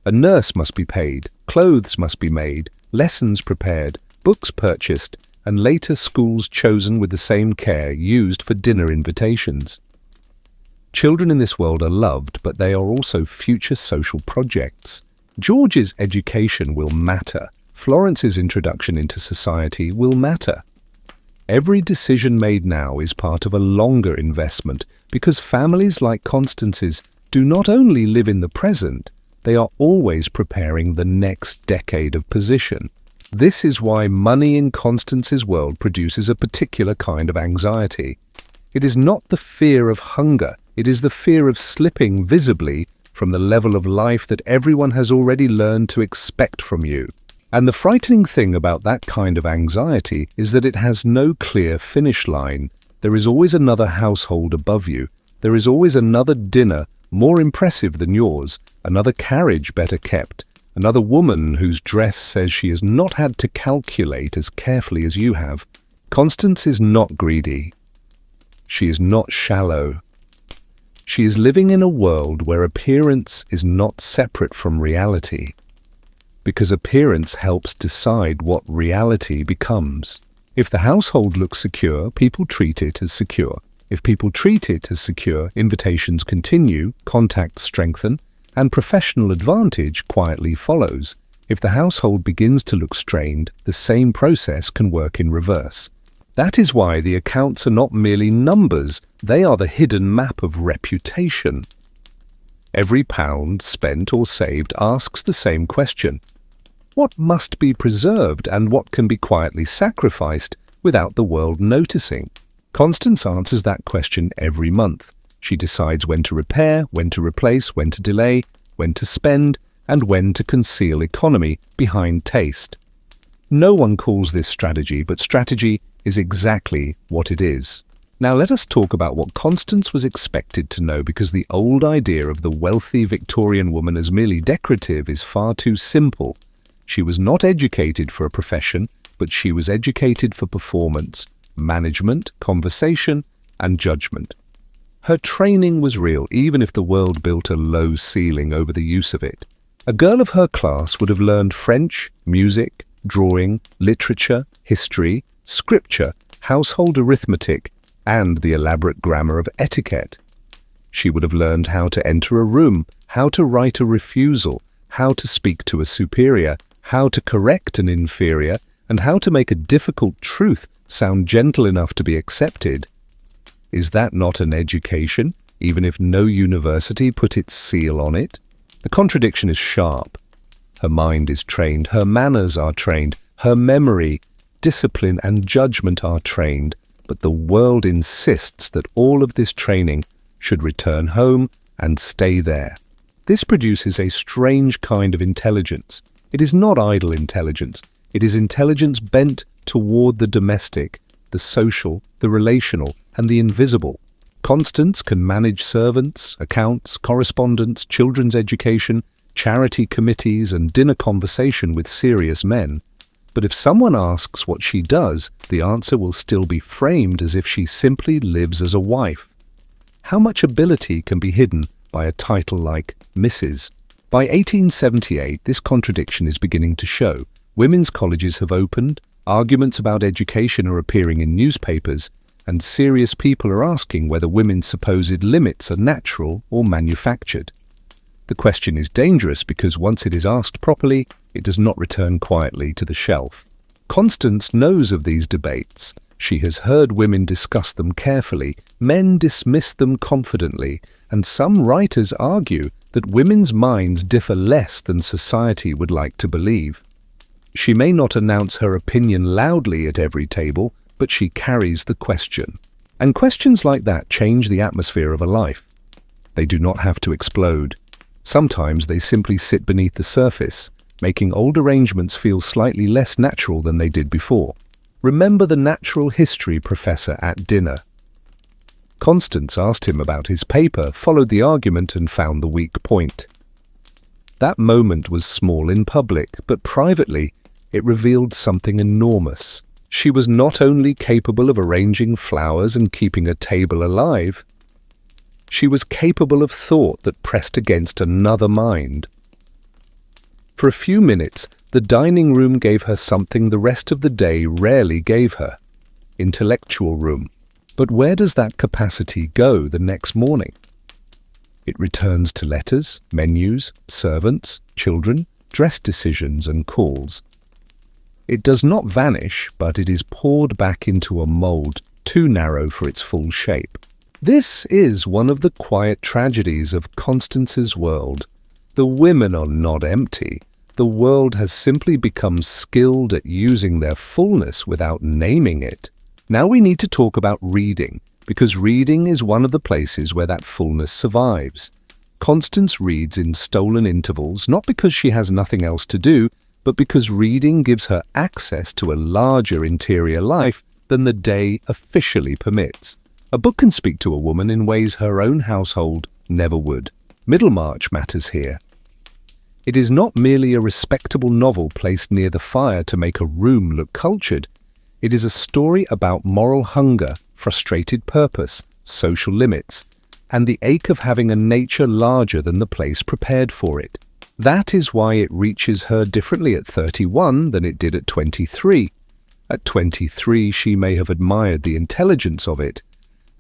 A nurse must be paid, clothes must be made, lessons prepared, books purchased, and later schools chosen with the same care used for dinner invitations. Children in this world are loved, but they are also future social projects. George's education will matter. Florence's introduction into society will matter. Every decision made now is part of a longer investment because families like Constance's do not only live in the present, they are always preparing the next decade of position. This is why money in Constance's world produces a particular kind of anxiety. It is not the fear of hunger, it is the fear of slipping visibly from the level of life that everyone has already learned to expect from you. And the frightening thing about that kind of anxiety is that it has no clear finish line. There is always another household above you. There is always another dinner more impressive than yours, another carriage better kept, another woman whose dress says she has not had to calculate as carefully as you have. Constance is not greedy. She is not shallow. She is living in a world where appearance is not separate from reality, because appearance helps decide what reality becomes. If the household looks secure, people treat it as secure. If people treat it as secure, invitations continue, contacts strengthen, and professional advantage quietly follows. If the household begins to look strained, the same process can work in reverse. That is why the accounts are not merely numbers, they are the hidden map of reputation. Every pound spent or saved asks the same question. What must be preserved and what can be quietly sacrificed without the world noticing? Constance answers that question every month. She decides when to repair, when to replace, when to delay, when to spend, and when to conceal economy behind taste. No one calls this strategy, but strategy is exactly what it is. Now let us talk about what Constance was expected to know, because the old idea of the wealthy Victorian woman as merely decorative is far too simple. She was not educated for a profession, but she was educated for performance, management, conversation, and judgment. Her training was real, even if the world built a low ceiling over the use of it. A girl of her class would have learned French, music, drawing, literature, history, scripture, household arithmetic, and the elaborate grammar of etiquette. She would have learned how to enter a room, how to write a refusal, how to speak to a superior, how to correct an inferior, and how to make a difficult truth sound gentle enough to be accepted. Is that not an education, even if no university put its seal on it? The contradiction is sharp. Her mind is trained, her manners are trained, her memory, discipline and judgment are trained, but the world insists that all of this training should return home and stay there. This produces a strange kind of intelligence. It is not idle intelligence. It is intelligence bent toward the domestic, the social, the relational, and the invisible. Constance can manage servants, accounts, correspondence, children's education, charity committees, and dinner conversation with serious men. But if someone asks what she does, the answer will still be framed as if she simply lives as a wife. How much ability can be hidden by a title like Mrs.? By 1878, this contradiction is beginning to show. Women's colleges have opened, arguments about education are appearing in newspapers, and serious people are asking whether women's supposed limits are natural or manufactured. The question is dangerous because once it is asked properly, it does not return quietly to the shelf. Constance knows of these debates. She has heard women discuss them carefully, men dismiss them confidently, and some writers argue that women's minds differ less than society would like to believe. She may not announce her opinion loudly at every table, but she carries the question. And questions like that change the atmosphere of a life. They do not have to explode. Sometimes they simply sit beneath the surface, making old arrangements feel slightly less natural than they did before. Remember the natural history professor at dinner. Constance asked him about his paper, followed the argument, and found the weak point. That moment was small in public, but privately it revealed something enormous. She was not only capable of arranging flowers and keeping a table alive, she was capable of thought that pressed against another mind. For a few minutes, the dining room gave her something the rest of the day rarely gave her: intellectual room. But where does that capacity go the next morning? It returns to letters, menus, servants, children, dress decisions and calls. It does not vanish, but it is poured back into a mold too narrow for its full shape. This is one of the quiet tragedies of Constance's world. The women are not empty. The world has simply become skilled at using their fullness without naming it. Now we need to talk about reading, because reading is one of the places where that fullness survives. Constance reads in stolen intervals, not because she has nothing else to do, but because reading gives her access to a larger interior life than the day officially permits. A book can speak to a woman in ways her own household never would. Middlemarch matters here. It is not merely a respectable novel placed near the fire to make a room look cultured. It is a story about moral hunger, frustrated purpose, social limits, and the ache of having a nature larger than the place prepared for it. That is why it reaches her differently at 31 than it did at 23. At 23, she may have admired the intelligence of it.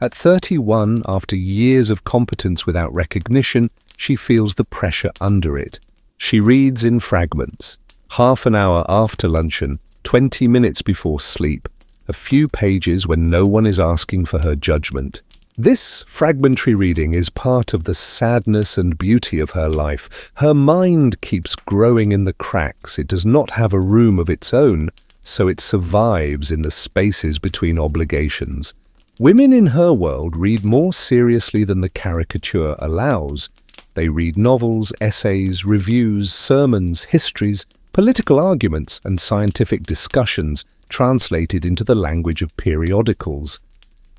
At 31, after years of competence without recognition, she feels the pressure under it. She reads in fragments, half an hour after luncheon, 20 minutes before sleep, a few pages when no one is asking for her judgment. This fragmentary reading is part of the sadness and beauty of her life. Her mind keeps growing in the cracks. It does not have a room of its own, so it survives in the spaces between obligations. Women in her world read more seriously than the caricature allows. They read novels, essays, reviews, sermons, histories, political arguments, and scientific discussions translated into the language of periodicals.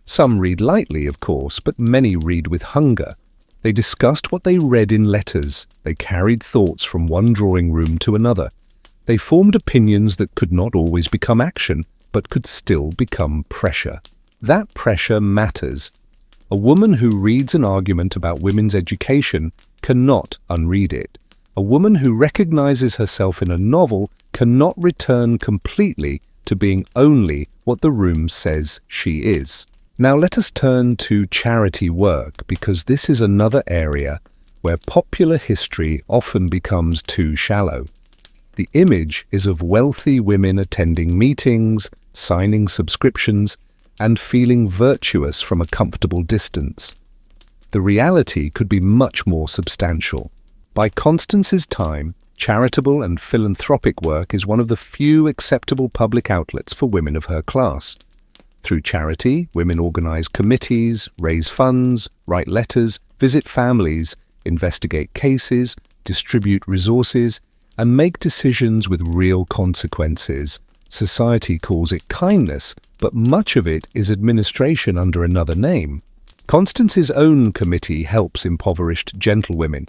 Some read lightly, of course, but many read with hunger. They discussed what they read in letters. They carried thoughts from one drawing room to another. They formed opinions that could not always become action, but could still become pressure. That pressure matters. A woman who reads an argument about women's education cannot unread it. A woman who recognizes herself in a novel cannot return completely to being only what the room says she is. Now let us turn to charity work, because this is another area where popular history often becomes too shallow. The image is of wealthy women attending meetings, signing subscriptions, and feeling virtuous from a comfortable distance. The reality could be much more substantial. By Constance's time, charitable and philanthropic work is one of the few acceptable public outlets for women of her class. Through charity, women organize committees, raise funds, write letters, visit families, investigate cases, distribute resources, and make decisions with real consequences. Society calls it kindness, but much of it is administration under another name. Constance's own committee helps impoverished gentlewomen.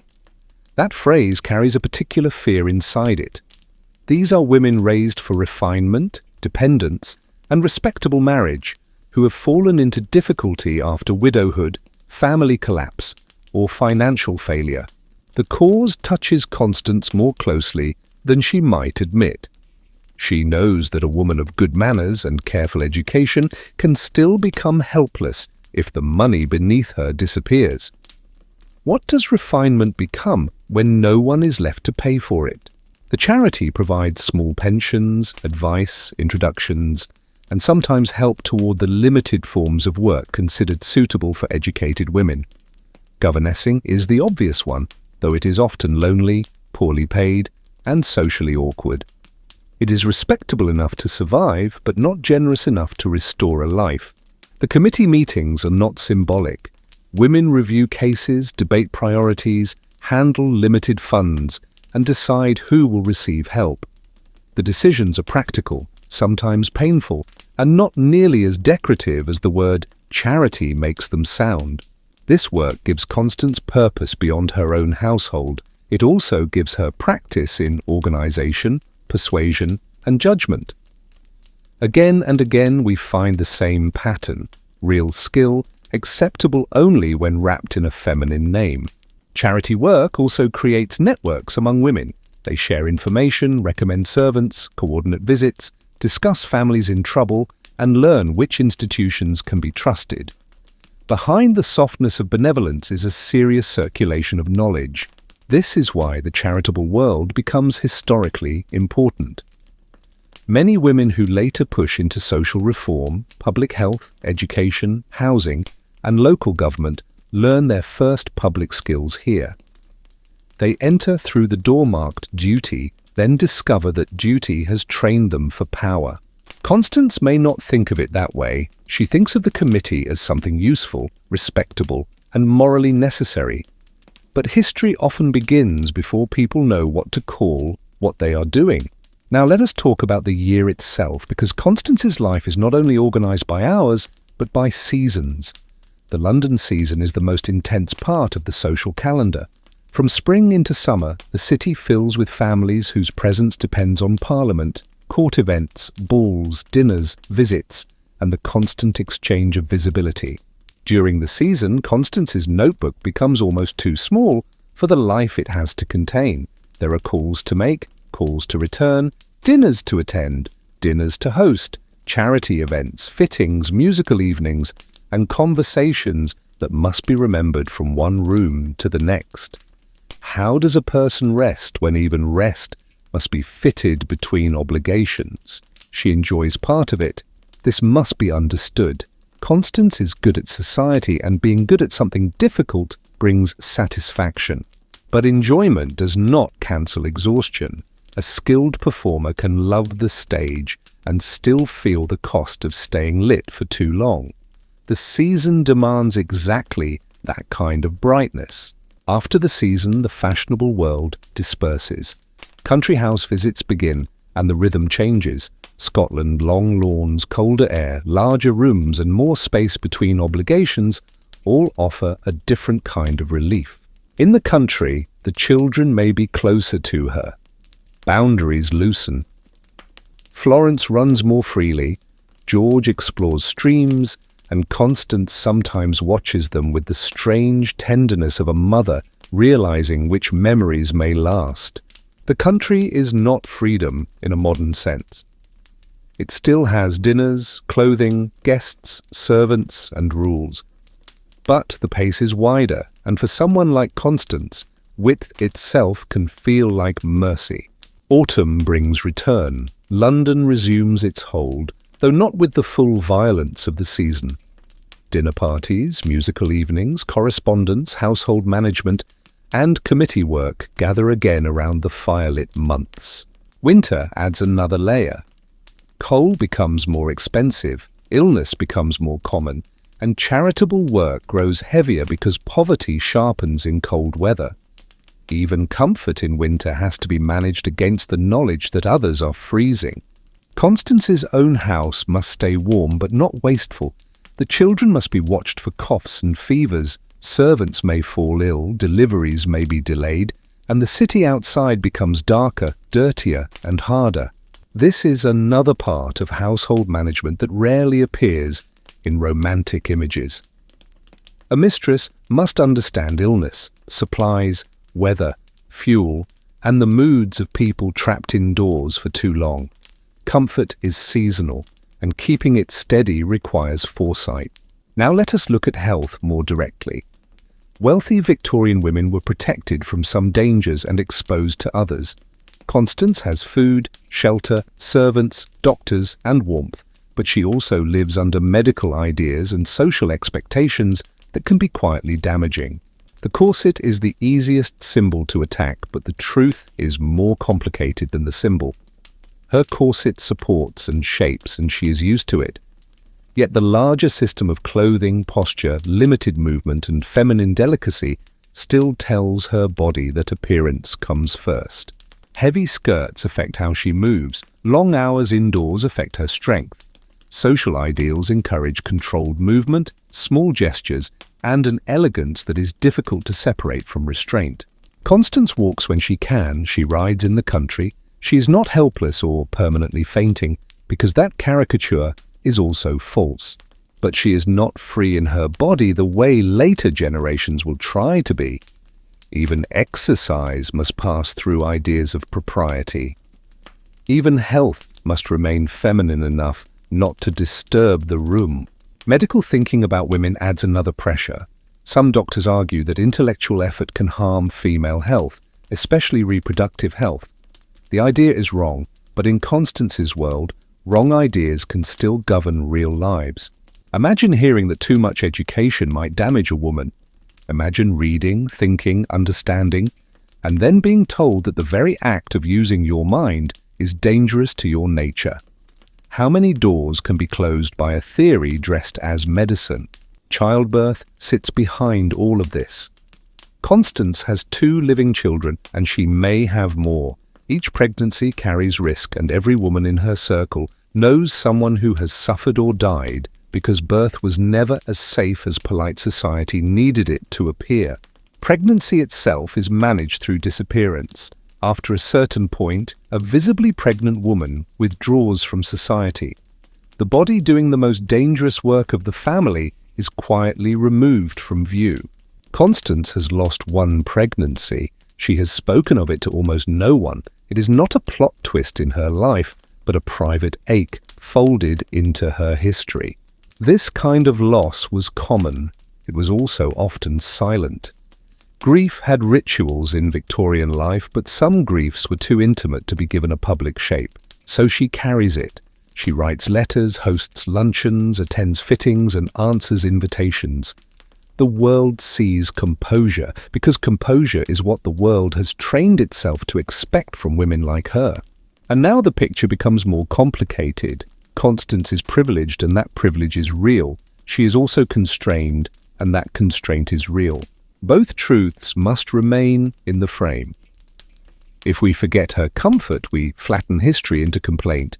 That phrase carries a particular fear inside it. These are women raised for refinement, dependence, and respectable marriage, who have fallen into difficulty after widowhood, family collapse, or financial failure. The cause touches Constance more closely than she might admit. She knows that a woman of good manners and careful education can still become helpless if the money beneath her disappears. What does refinement become when no one is left to pay for it? The charity provides small pensions, advice, introductions, and sometimes help toward the limited forms of work considered suitable for educated women. Governessing is the obvious one, though it is often lonely, poorly paid, and socially awkward. It is respectable enough to survive, but not generous enough to restore a life. The committee meetings are not symbolic. Women review cases, debate priorities, handle limited funds, and decide who will receive help. The decisions are practical, sometimes painful, and not nearly as decorative as the word charity makes them sound. This work gives Constance purpose beyond her own household. It also gives her practice in organization, persuasion, and judgment. Again and again we find the same pattern: real skill, acceptable only when wrapped in a feminine name. Charity work also creates networks among women. They share information, recommend servants, coordinate visits, discuss families in trouble, and learn which institutions can be trusted. Behind the softness of benevolence is a serious circulation of knowledge. This is why the charitable world becomes historically important. Many women who later push into social reform, public health, education, housing, and local government learn their first public skills here. They enter through the door marked duty, then discover that duty has trained them for power. Constance may not think of it that way. She thinks of the committee as something useful, respectable, and morally necessary. But history often begins before people know what to call what they are doing. Now let us talk about the year itself, because Constance's life is not only organized by hours, but by seasons. The London season is the most intense part of the social calendar. From spring into summer, the city fills with families whose presence depends on Parliament, court events, balls, dinners, visits, and the constant exchange of visibility. During the season, Constance's notebook becomes almost too small for the life it has to contain. There are calls to make, calls to return, dinners to attend, dinners to host, charity events, fittings, musical evenings, and conversations that must be remembered from one room to the next. How does a person rest when even rest must be fitted between obligations? She enjoys part of it. This must be understood. Constance is good at society, and being good at something difficult brings satisfaction. But enjoyment does not cancel exhaustion. A skilled performer can love the stage and still feel the cost of staying lit for too long. The season demands exactly that kind of brightness. After the season, the fashionable world disperses. Country house visits begin, and the rhythm changes. Scotland, long lawns, colder air, larger rooms, and more space between obligations all offer a different kind of relief. In the country, the children may be closer to her. Boundaries loosen. Florence runs more freely, George explores streams, and Constance sometimes watches them with the strange tenderness of a mother realizing which memories may last. The country is not freedom in a modern sense. It still has dinners, clothing, guests, servants, and rules. But the pace is wider, and for someone like Constance, width itself can feel like mercy. Autumn brings return. London resumes its hold, though not with the full violence of the season. Dinner parties, musical evenings, correspondence, household management, and committee work gather again around the firelit months. Winter adds another layer. Coal becomes more expensive, illness becomes more common, and charitable work grows heavier because poverty sharpens in cold weather. Even comfort in winter has to be managed against the knowledge that others are freezing. Constance's own house must stay warm but not wasteful. The children must be watched for coughs and fevers, servants may fall ill, deliveries may be delayed, and the city outside becomes darker, dirtier, and harder. This is another part of household management that rarely appears in romantic images. A mistress must understand illness, supplies, weather, fuel, and the moods of people trapped indoors for too long. Comfort is seasonal, and keeping it steady requires foresight. Now let us look at health more directly. Wealthy Victorian women were protected from some dangers and exposed to others. Constance has food, shelter, servants, doctors, and warmth, but she also lives under medical ideas and social expectations that can be quietly damaging. The corset is the easiest symbol to attack, but the truth is more complicated than the symbol. Her corset supports and shapes, and she is used to it. Yet the larger system of clothing, posture, limited movement, and feminine delicacy still tells her body that appearance comes first. Heavy skirts affect how she moves. Long hours indoors affect her strength. Social ideals encourage controlled movement, small gestures, and an elegance that is difficult to separate from restraint. Constance walks when she can, she rides in the country. She is not helpless or permanently fainting, because that caricature is also false. But she is not free in her body the way later generations will try to be. Even exercise must pass through ideas of propriety. Even health must remain feminine enough not to disturb the room. Medical thinking about women adds another pressure. Some doctors argue that intellectual effort can harm female health, especially reproductive health. The idea is wrong, but in Constance's world, wrong ideas can still govern real lives. Imagine hearing that too much education might damage a woman. Imagine reading, thinking, understanding, and then being told that the very act of using your mind is dangerous to your nature. How many doors can be closed by a theory dressed as medicine? Childbirth sits behind all of this. Constance has 2 living children, and she may have more. Each pregnancy carries risk, and every woman in her circle knows someone who has suffered or died because birth was never as safe as polite society needed it to appear. Pregnancy itself is managed through disappearance. After a certain point, a visibly pregnant woman withdraws from society. The body doing the most dangerous work of the family is quietly removed from view. Constance has lost 1 pregnancy. She has spoken of it to almost no one. It is not a plot twist in her life, but a private ache folded into her history. This kind of loss was common. It was also often silent. Grief had rituals in Victorian life, but some griefs were too intimate to be given a public shape. So she carries it. She writes letters, hosts luncheons, attends fittings, and answers invitations. The world sees composure, because composure is what the world has trained itself to expect from women like her. And now the picture becomes more complicated. Constance is privileged, and that privilege is real. She is also constrained, and that constraint is real. Both truths must remain in the frame. If we forget her comfort, we flatten history into complaint.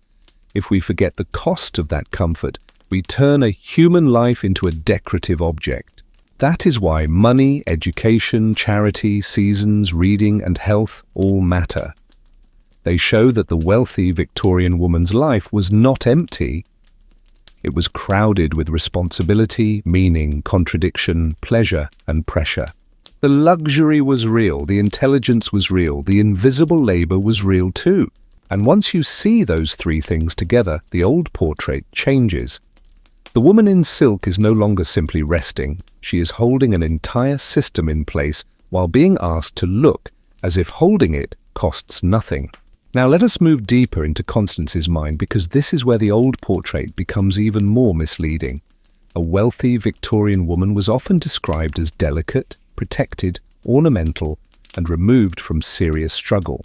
If we forget the cost of that comfort, we turn a human life into a decorative object. That is why money, education, charity, seasons, reading, and health all matter. They show that the wealthy Victorian woman's life was not empty. It was crowded with responsibility, meaning, contradiction, pleasure, and pressure. The luxury was real, the intelligence was real, the invisible labor was real too. And once you see those 3 things together, the old portrait changes. The woman in silk is no longer simply resting. She is holding an entire system in place while being asked to look as if holding it costs nothing. Now let us move deeper into Constance's mind, because this is where the old portrait becomes even more misleading. A wealthy Victorian woman was often described as delicate, protected, ornamental, and removed from serious struggle.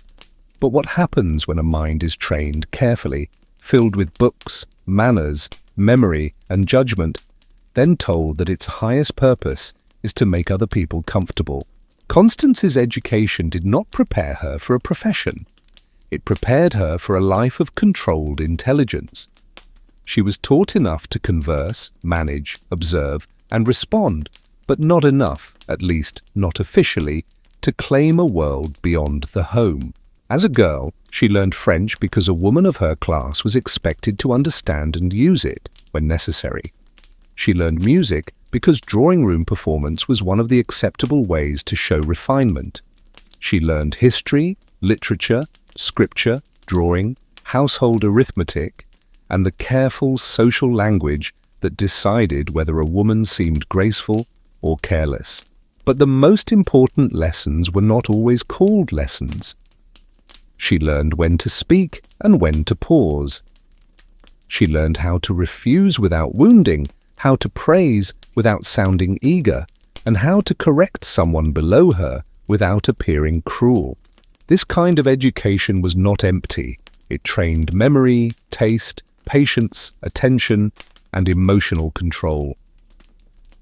But what happens when a mind is trained carefully, filled with books, manners, memory, and judgment, then told that its highest purpose is to make other people comfortable? Constance's education did not prepare her for a profession. It prepared her for a life of controlled intelligence. She was taught enough to converse, manage, observe, and respond, but not enough, at least not officially, to claim a world beyond the home. As a girl, she learned French because a woman of her class was expected to understand and use it when necessary. She learned music because drawing room performance was one of the acceptable ways to show refinement. She learned history, literature, scripture, drawing, household arithmetic, and the careful social language that decided whether a woman seemed graceful or careless. But the most important lessons were not always called lessons. She learned when to speak and when to pause. She learned how to refuse without wounding, how to praise without sounding eager, and how to correct someone below her without appearing cruel. This kind of education was not empty. It trained memory, taste, patience, attention, and emotional control.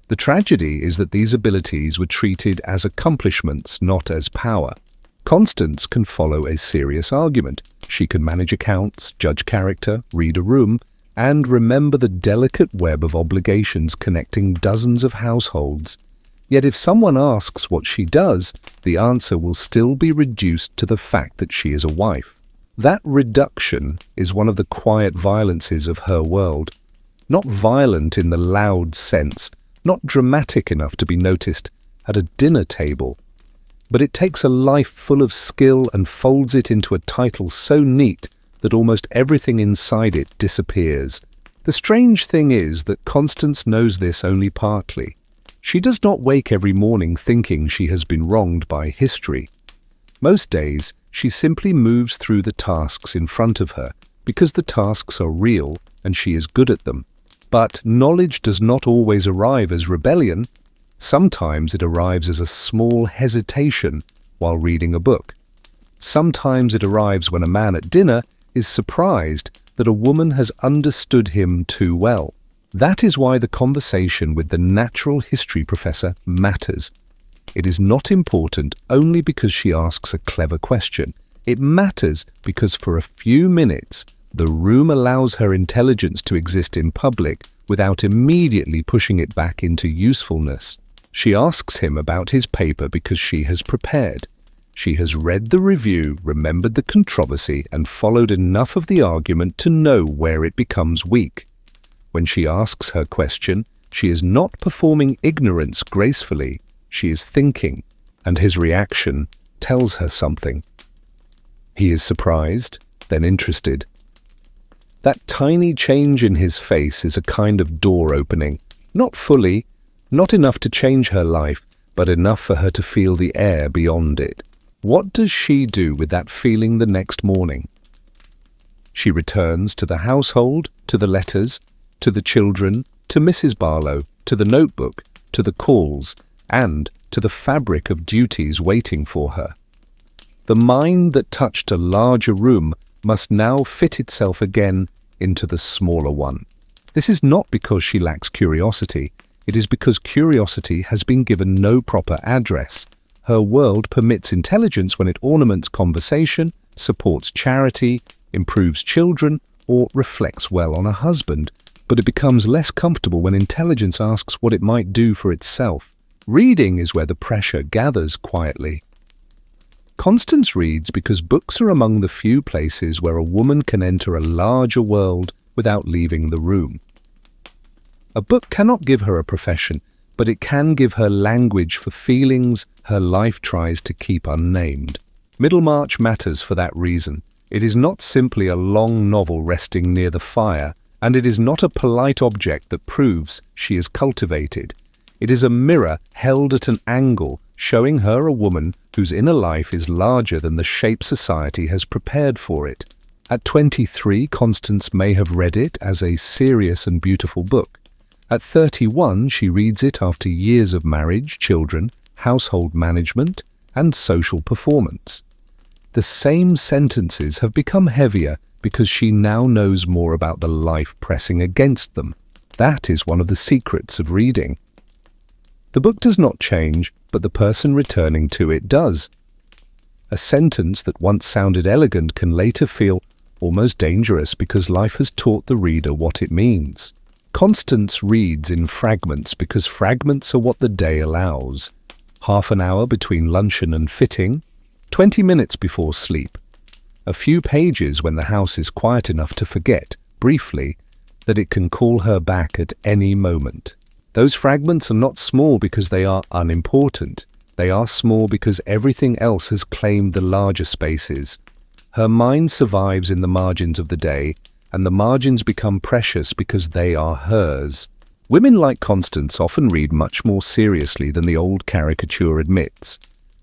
The tragedy is that these abilities were treated as accomplishments, not as power. Constance can follow a serious argument. She can manage accounts, judge character, read a room, and remember the delicate web of obligations connecting dozens of households. Yet if someone asks what she does, the answer will still be reduced to the fact that she is a wife. That reduction is one of the quiet violences of her world. Not violent in the loud sense, not dramatic enough to be noticed at a dinner table, but it takes a life full of skill and folds it into a title so neat that almost everything inside it disappears. The strange thing is that Constance knows this only partly. She does not wake every morning thinking she has been wronged by history. Most days, she simply moves through the tasks in front of her because the tasks are real and she is good at them. But knowledge does not always arrive as rebellion. Sometimes it arrives as a small hesitation while reading a book. Sometimes it arrives when a man at dinner is surprised that a woman has understood him too well. That is why the conversation with the natural history professor matters. It is not important only because she asks a clever question. It matters because for a few minutes, the room allows her intelligence to exist in public without immediately pushing it back into usefulness. She asks him about his paper because she has prepared. She has read the review, remembered the controversy, and followed enough of the argument to know where it becomes weak. When she asks her question, she is not performing ignorance gracefully. She is thinking, and his reaction tells her something. He is surprised, then interested. That tiny change in his face is a kind of door opening. Not fully, not enough to change her life, but enough for her to feel the air beyond it. What does she do with that feeling the next morning? She returns to the household, to the letters, to the children, to Mrs. Barlow, to the notebook, to the calls, and to the fabric of duties waiting for her. The mind that touched a larger room must now fit itself again into the smaller one. This is not because she lacks curiosity. It is because curiosity has been given no proper address. Her world permits intelligence when it ornaments conversation, supports charity, improves children, or reflects well on a husband. But it becomes less comfortable when intelligence asks what it might do for itself. Reading is where the pressure gathers quietly. Constance reads because books are among the few places where a woman can enter a larger world without leaving the room. A book cannot give her a profession, but it can give her language for feelings her life tries to keep unnamed. Middlemarch matters for that reason. It is not simply a long novel resting near the fire, and it is not a polite object that proves she is cultivated. It is a mirror held at an angle, showing her a woman whose inner life is larger than the shape society has prepared for it. At 23, Constance may have read it as a serious and beautiful book. At 31, she reads it after years of marriage, children, household management, and social performance. The same sentences have become heavier because she now knows more about the life pressing against them. That is one of the secrets of reading. The book does not change, but the person returning to it does. A sentence that once sounded elegant can later feel almost dangerous because life has taught the reader what it means. Constance reads in fragments because fragments are what the day allows. Half an hour between luncheon and fitting, 20 minutes before sleep, a few pages when the house is quiet enough to forget, briefly, that it can call her back at any moment. Those fragments are not small because they are unimportant. They are small because everything else has claimed the larger spaces. Her mind survives in the margins of the day, and the margins become precious because they are hers. Women like Constance often read much more seriously than the old caricature admits.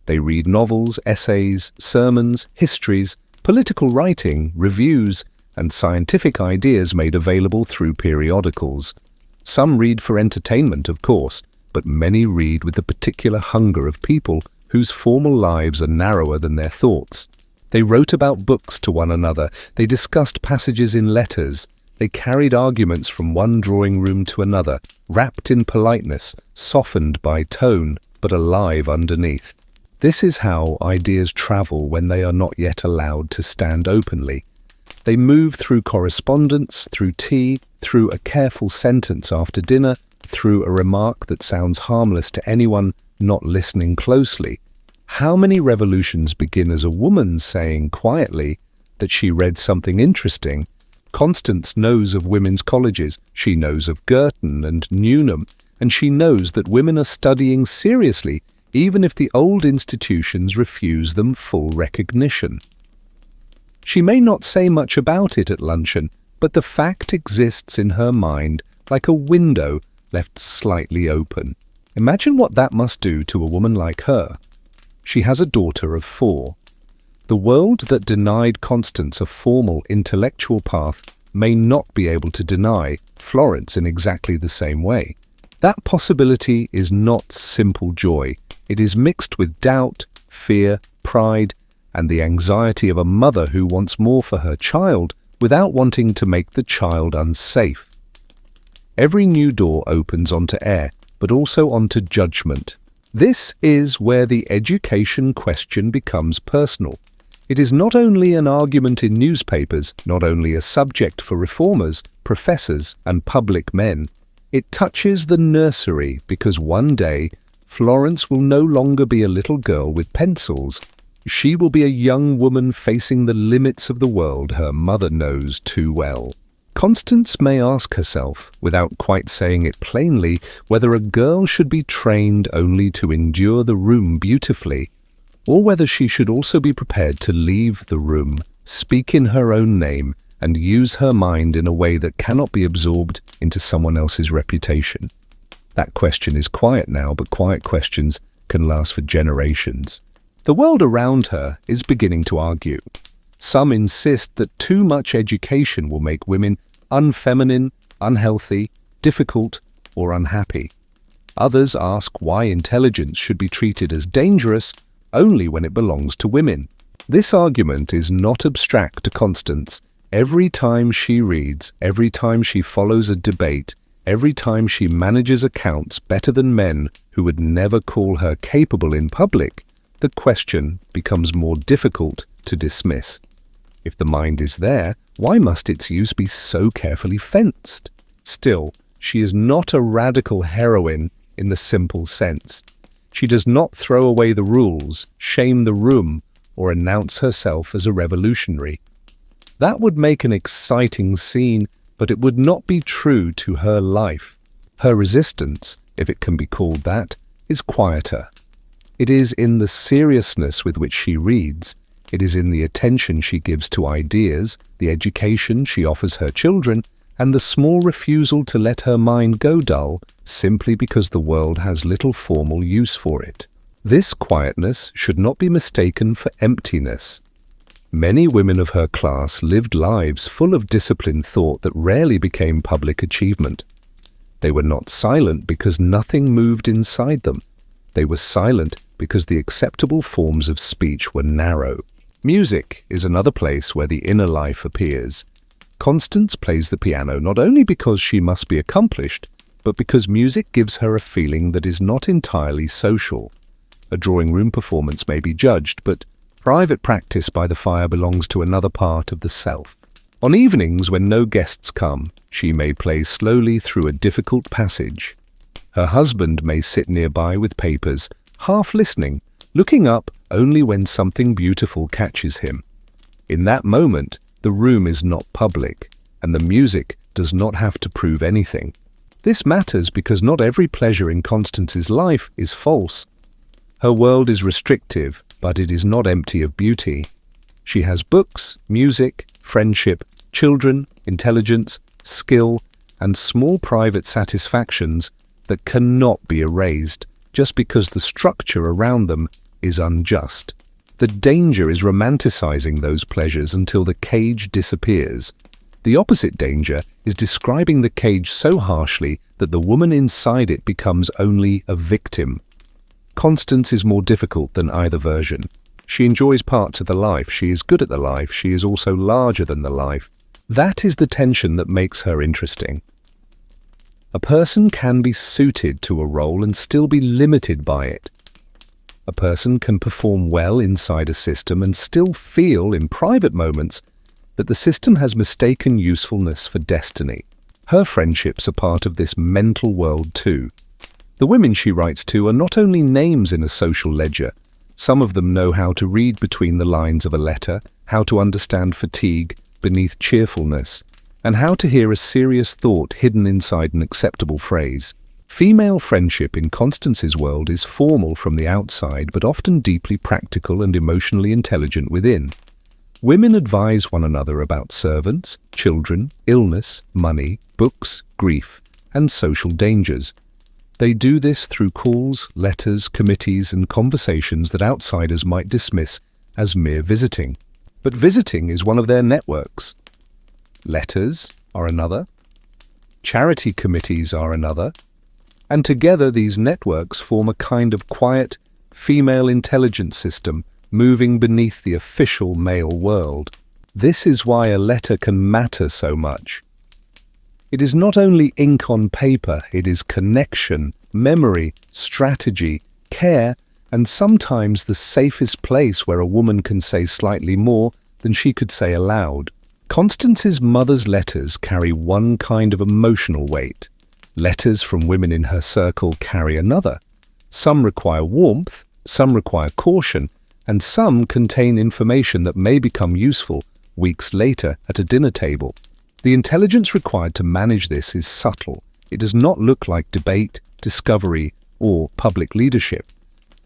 They read novels, essays, sermons, histories, political writing, reviews, and scientific ideas made available through periodicals. Some read for entertainment, of course, but many read with the particular hunger of people whose formal lives are narrower than their thoughts. They wrote about books to one another, they discussed passages in letters, they carried arguments from one drawing room to another, wrapped in politeness, softened by tone, but alive underneath. This is how ideas travel when they are not yet allowed to stand openly. They move through correspondence, through tea, through a careful sentence after dinner, through a remark that sounds harmless to anyone not listening closely. How many revolutions begin as a woman saying quietly that she read something interesting? Constance knows of women's colleges, she knows of Girton and Newnham, and she knows that women are studying seriously, even if the old institutions refuse them full recognition. She may not say much about it at luncheon, but the fact exists in her mind like a window left slightly open. Imagine what that must do to a woman like her. She has a daughter of 4. The world that denied Constance a formal intellectual path may not be able to deny Florence in exactly the same way. That possibility is not simple joy. It is mixed with doubt, fear, pride, and the anxiety of a mother who wants more for her child without wanting to make the child unsafe. Every new door opens onto air, but also onto judgment. This is where the education question becomes personal. It is not only an argument in newspapers, not only a subject for reformers, professors, and public men. It touches the nursery because one day Florence will no longer be a little girl with pencils. She will be a young woman facing the limits of the world her mother knows too well. Constance may ask herself, without quite saying it plainly, whether a girl should be trained only to endure the room beautifully, or whether she should also be prepared to leave the room, speak in her own name, and use her mind in a way that cannot be absorbed into someone else's reputation. That question is quiet now, but quiet questions can last for generations. The world around her is beginning to argue. Some insist that too much education will make women unfeminine, unhealthy, difficult, or unhappy. Others ask why intelligence should be treated as dangerous only when it belongs to women. This argument is not abstract to Constance. Every time she reads, every time she follows a debate, every time she manages accounts better than men who would never call her capable in public, the question becomes more difficult to dismiss. If the mind is there, why must its use be so carefully fenced? Still, she is not a radical heroine in the simple sense. She does not throw away the rules, shame the room, or announce herself as a revolutionary. That would make an exciting scene, but it would not be true to her life. Her resistance, if it can be called that, is quieter. It is in the seriousness with which she reads. It is in the attention she gives to ideas, the education she offers her children, and the small refusal to let her mind go dull simply because the world has little formal use for it. This quietness should not be mistaken for emptiness. Many women of her class lived lives full of disciplined thought that rarely became public achievement. They were not silent because nothing moved inside them. They were silent because the acceptable forms of speech were narrow. Music is another place where the inner life appears. Constance plays the piano not only because she must be accomplished, but because music gives her a feeling that is not entirely social. A drawing room performance may be judged, but private practice by the fire belongs to another part of the self. On evenings when no guests come, she may play slowly through a difficult passage. Her husband may sit nearby with papers, half listening, looking up only when something beautiful catches him. In that moment, the room is not public, and the music does not have to prove anything. This matters because not every pleasure in Constance's life is false. Her world is restrictive, but it is not empty of beauty. She has books, music, friendship, children, intelligence, skill, and small private satisfactions that cannot be erased just because the structure around them is unjust. The danger is romanticizing those pleasures until the cage disappears. The opposite danger is describing the cage so harshly that the woman inside it becomes only a victim. Constance is more difficult than either version. She enjoys parts of the life, she is good at the life, she is also larger than the life. That is the tension that makes her interesting. A person can be suited to a role and still be limited by it. A person can perform well inside a system and still feel in private moments that the system has mistaken usefulness for destiny. Her friendships are part of this mental world too. The women she writes to are not only names in a social ledger. Some of them know how to read between the lines of a letter, how to understand fatigue beneath cheerfulness, and how to hear a serious thought hidden inside an acceptable phrase. Female friendship in Constance's world is formal from the outside, but often deeply practical and emotionally intelligent within. Women advise one another about servants, children, illness, money, books, grief, and social dangers. They do this through calls, letters, committees, and conversations that outsiders might dismiss as mere visiting. But visiting is one of their networks. Letters are another. Charity committees are another. And together these networks form a kind of quiet, female intelligence system moving beneath the official male world. This is why a letter can matter so much. It is not only ink on paper, it is connection, memory, strategy, care, and sometimes the safest place where a woman can say slightly more than she could say aloud. Constance's mother's letters carry one kind of emotional weight. Letters from women in her circle carry another. Some require warmth, some require caution, and some contain information that may become useful weeks later at a dinner table. The intelligence required to manage this is subtle. It does not look like debate, discovery, or public leadership.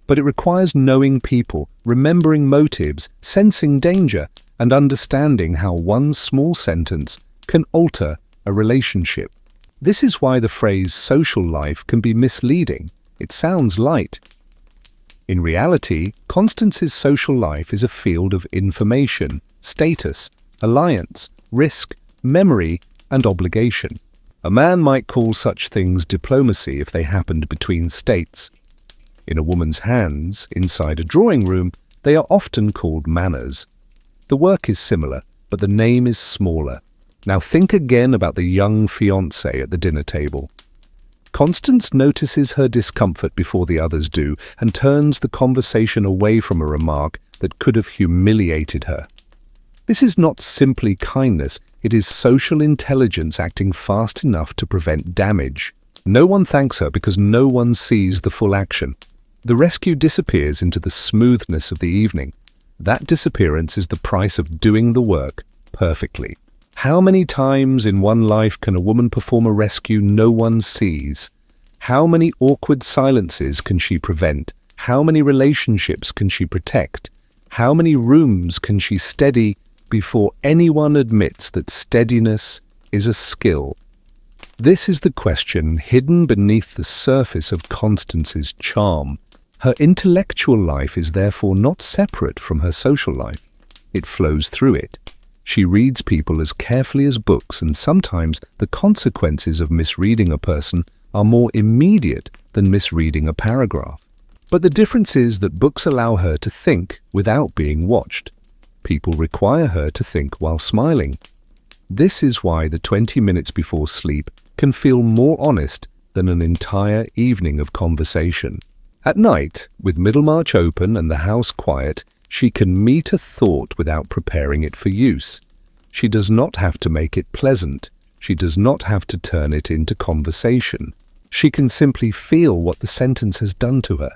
But it requires knowing people, remembering motives, sensing danger, and understanding how one small sentence can alter a relationship. This is why the phrase social life can be misleading. It sounds light. In reality, Constance's social life is a field of information, status, alliance, risk, memory, and obligation. A man might call such things diplomacy if they happened between states. In a woman's hands, inside a drawing room, they are often called manners. The work is similar, but the name is smaller. Now think again about the young fiancé at the dinner table. Constance notices her discomfort before the others do and turns the conversation away from a remark that could have humiliated her. This is not simply kindness, it is social intelligence acting fast enough to prevent damage. No one thanks her because no one sees the full action. The rescue disappears into the smoothness of the evening. That disappearance is the price of doing the work perfectly. How many times in one life can a woman perform a rescue no one sees? How many awkward silences can she prevent? How many relationships can she protect? How many rooms can she steady before anyone admits that steadiness is a skill? This is the question hidden beneath the surface of Constance's charm. Her intellectual life is therefore not separate from her social life. It flows through it. She reads people as carefully as books, and sometimes the consequences of misreading a person are more immediate than misreading a paragraph. But the difference is that books allow her to think without being watched. People require her to think while smiling. This is why the 20 minutes before sleep can feel more honest than an entire evening of conversation. At night, with Middlemarch open and the house quiet, she can meet a thought without preparing it for use. She does not have to make it pleasant. She does not have to turn it into conversation. She can simply feel what the sentence has done to her.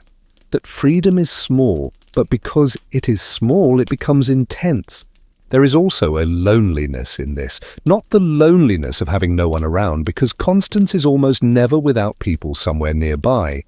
That freedom is small, but because it is small, it becomes intense. There is also a loneliness in this, not the loneliness of having no one around, because Constance is almost never without people somewhere nearby.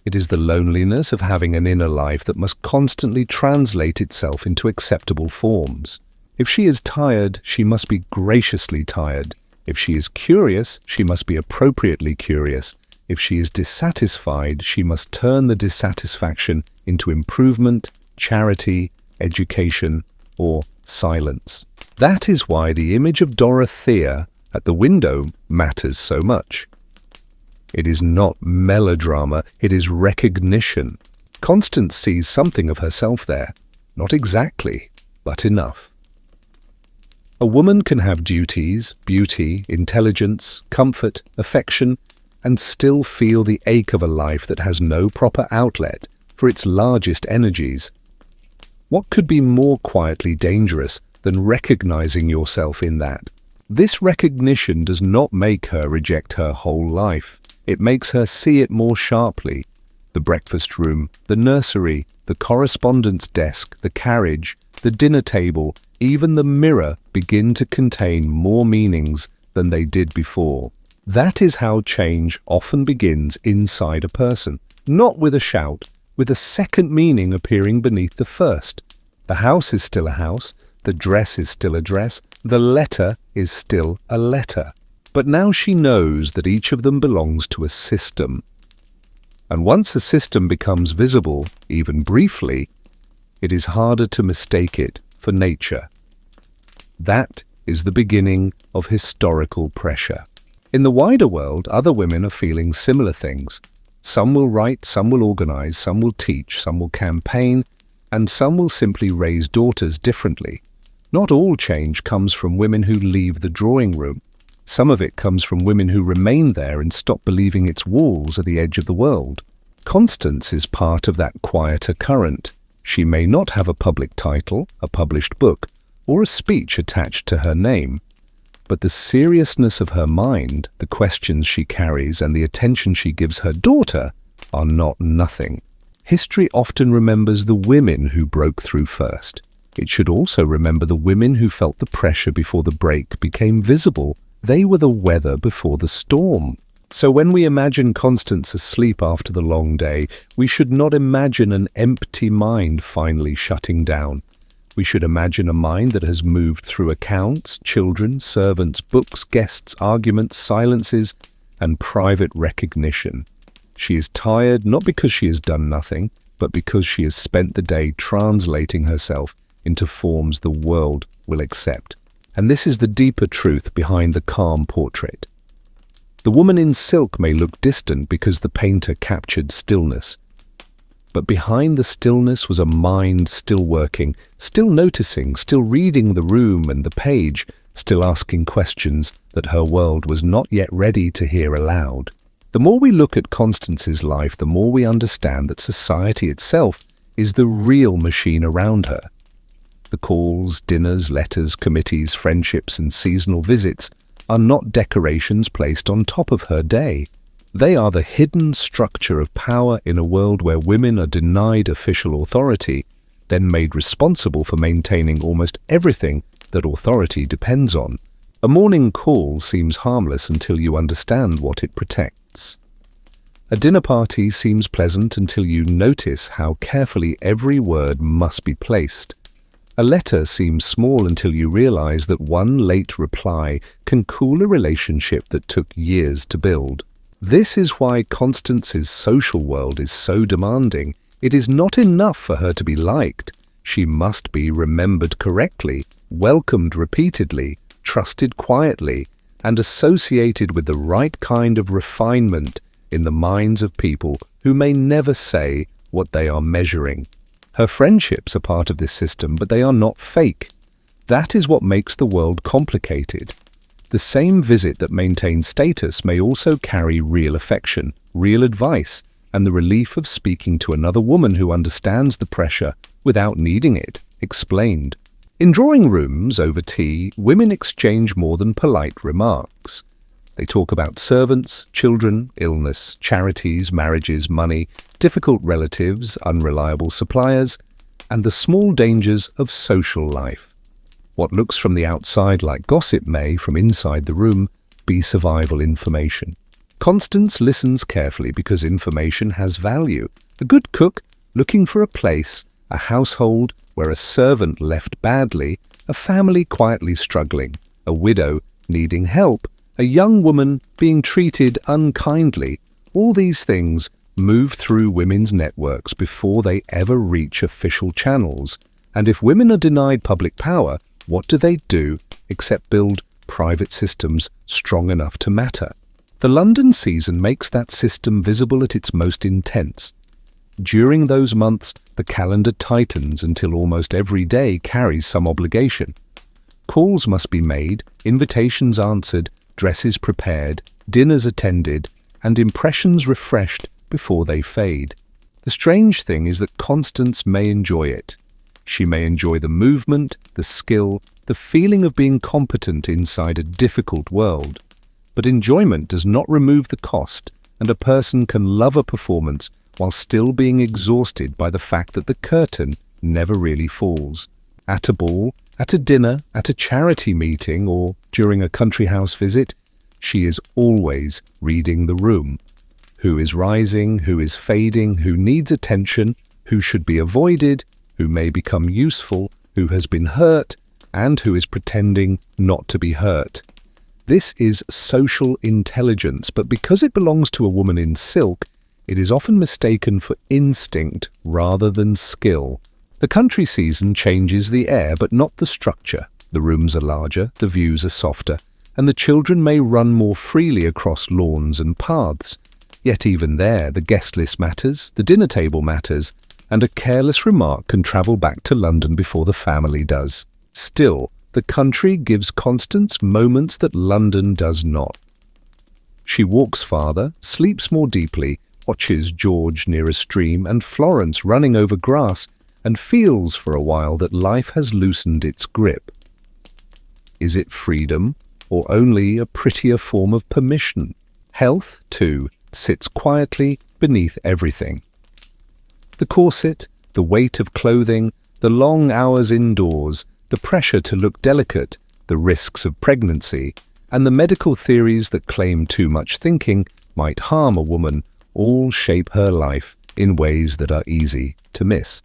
It is the loneliness of having an inner life that must constantly translate itself into acceptable forms. If she is tired, she must be graciously tired. If she is curious, she must be appropriately curious. If she is dissatisfied, she must turn the dissatisfaction into improvement, charity, education, or silence. That is why the image of Dorothea at the window matters so much. It is not melodrama, it is recognition. Constance sees something of herself there. Not exactly, but enough. A woman can have duties, beauty, intelligence, comfort, affection, and still feel the ache of a life that has no proper outlet for its largest energies. What could be more quietly dangerous than recognizing yourself in that? This recognition does not make her reject her whole life. It makes her see it more sharply. The breakfast room, the nursery, the correspondence desk, the carriage, the dinner table, even the mirror begin to contain more meanings than they did before. That is how change often begins inside a person, not with a shout, with a second meaning appearing beneath the first. The house is still a house, the dress is still a dress, the letter is still a letter. But now she knows that each of them belongs to a system. And once a system becomes visible, even briefly, it is harder to mistake it for nature. That is the beginning of historical pressure. In the wider world, other women are feeling similar things. Some will write, some will organize, some will teach, some will campaign, and some will simply raise daughters differently. Not all change comes from women who leave the drawing room. Some of it comes from women who remain there and stop believing its walls are the edge of the world. Constance is part of that quieter current. She may not have a public title, a published book, or a speech attached to her name. But the seriousness of her mind, the questions she carries, and the attention she gives her daughter are not nothing. History often remembers the women who broke through first. It should also remember the women who felt the pressure before the break became visible. They were the weather before the storm. So when we imagine Constance asleep after the long day, we should not imagine an empty mind finally shutting down. We should imagine a mind that has moved through accounts, children, servants, books, guests, arguments, silences, and private recognition. She is tired not because she has done nothing, but because she has spent the day translating herself into forms the world will accept. And this is the deeper truth behind the calm portrait. The woman in silk may look distant because the painter captured stillness. But behind the stillness was a mind still working, still noticing, still reading the room and the page, still asking questions that her world was not yet ready to hear aloud. The more we look at Constance's life, the more we understand that society itself is the real machine around her. The calls, dinners, letters, committees, friendships, and seasonal visits are not decorations placed on top of her day. They are the hidden structure of power in a world where women are denied official authority, then made responsible for maintaining almost everything that authority depends on. A morning call seems harmless until you understand what it protects. A dinner party seems pleasant until you notice how carefully every word must be placed. A letter seems small until you realize that one late reply can cool a relationship that took years to build. This is why Constance's social world is so demanding. It is not enough for her to be liked. She must be remembered correctly, welcomed repeatedly, trusted quietly, and associated with the right kind of refinement in the minds of people who may never say what they are measuring. Her friendships are part of this system, but they are not fake. That is what makes the world complicated. The same visit that maintains status may also carry real affection, real advice, and the relief of speaking to another woman who understands the pressure without needing it explained. In drawing rooms over tea, women exchange more than polite remarks. They talk about servants, children, illness, charities, marriages, money, difficult relatives, unreliable suppliers, and the small dangers of social life. What looks from the outside like gossip may, from inside the room, be survival information. Constance listens carefully because information has value. A good cook looking for a place, a household where a servant left badly, a family quietly struggling, a widow needing help, a young woman being treated unkindly. All these things move through women's networks before they ever reach official channels. And if women are denied public power, what do except build private systems strong enough to matter? The London season makes that system visible at its most intense. During those months, the calendar tightens until almost every day carries some obligation. Calls must be made, invitations answered, dresses prepared, dinners attended, and impressions refreshed before they fade. The strange thing is that Constance may enjoy it. She may enjoy the movement, the skill, the feeling of being competent inside a difficult world. But enjoyment does not remove the cost, and a person can love a performance while still being exhausted by the fact that the curtain never really falls. At a ball, at a dinner, at a charity meeting, or during a country house visit, she is always reading the room. Who is rising, who is fading, who needs attention, who should be avoided, who may become useful, who has been hurt, and who is pretending not to be hurt. This is social intelligence, but because it belongs to a woman in silk, it is often mistaken for instinct rather than skill. The country season changes the air, but not the structure. The rooms are larger, the views are softer, and the children may run more freely across lawns and paths. Yet even there, the guest list matters, the dinner table matters, and a careless remark can travel back to London before the family does. Still, the country gives Constance moments that London does not. She walks farther, sleeps more deeply, watches George near a stream and Florence running over grass, and feels for a while that life has loosened its grip. Is it freedom, or only a prettier form of permission? Health, too, sits quietly beneath everything. The corset, the weight of clothing, the long hours indoors, the pressure to look delicate, the risks of pregnancy, and the medical theories that claim too much thinking might harm a woman all shape her life in ways that are easy to miss.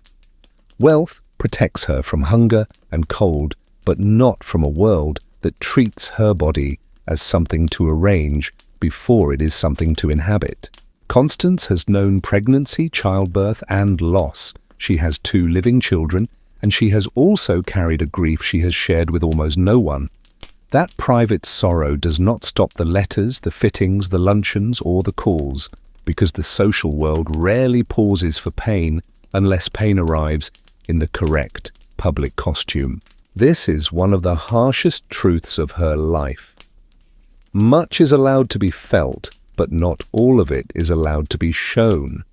Wealth protects her from hunger and cold, but not from a world that treats her body as something to arrange before it is something to inhabit. Constance has known pregnancy, childbirth, and loss. She has 2 living children, and she has also carried a grief she has shared with almost no one. That private sorrow does not stop the letters, the fittings, the luncheons, or the calls, because the social world rarely pauses for pain unless pain arrives in the correct public costume. This is one of the harshest truths of her life. Much is allowed to be felt, but not all of it is allowed to be shown.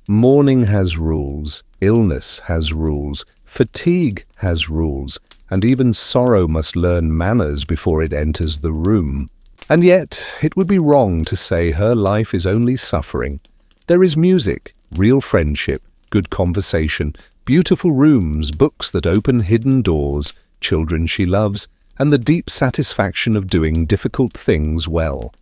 Mourning has rules, illness has rules, fatigue has rules, and even sorrow must learn manners before it enters the room. And yet, it would be wrong to say her life is only suffering. There is music, real friendship, good conversation, beautiful rooms, books that open hidden doors, children she loves, and the deep satisfaction of doing difficult things well.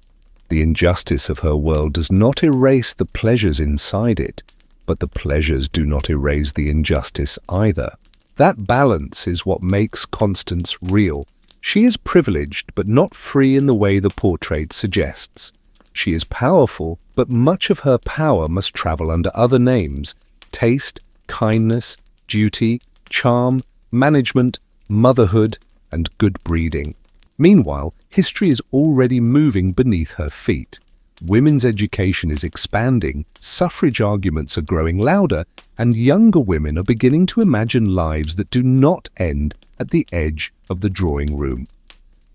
The injustice of her world does not erase the pleasures inside it, but the pleasures do not erase the injustice either. That balance is what makes Constance real. She is privileged, but not free in the way the portrait suggests. She is powerful, but much of her power must travel under other names: taste, kindness, duty, charm, management, motherhood, and good breeding. Meanwhile, history is already moving beneath her feet. women's education is expanding, suffrage arguments are growing louder, and younger women are beginning to imagine lives that do not end at the edge of the drawing room.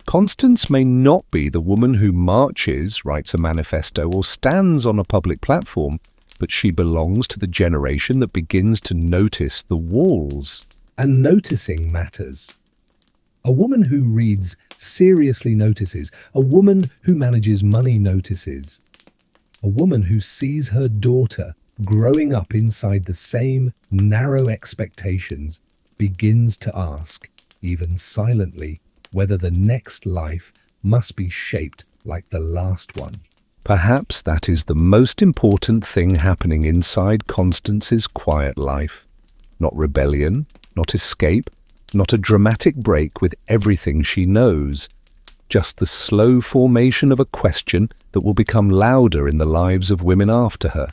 Constance may not be the woman who marches, writes a manifesto, or stands on a public platform, but she belongs to the generation that begins to notice the walls. And noticing matters. A woman who reads seriously notices. A woman who manages money notices. A woman who sees her daughter growing up inside the same narrow expectations begins to ask, even silently, whether the next life must be shaped like the last one. Perhaps that is the most important thing happening inside Constance's quiet life. Not rebellion, not escape, not a dramatic break with everything she knows. Just the slow formation of a question that will become louder in the lives of women after her.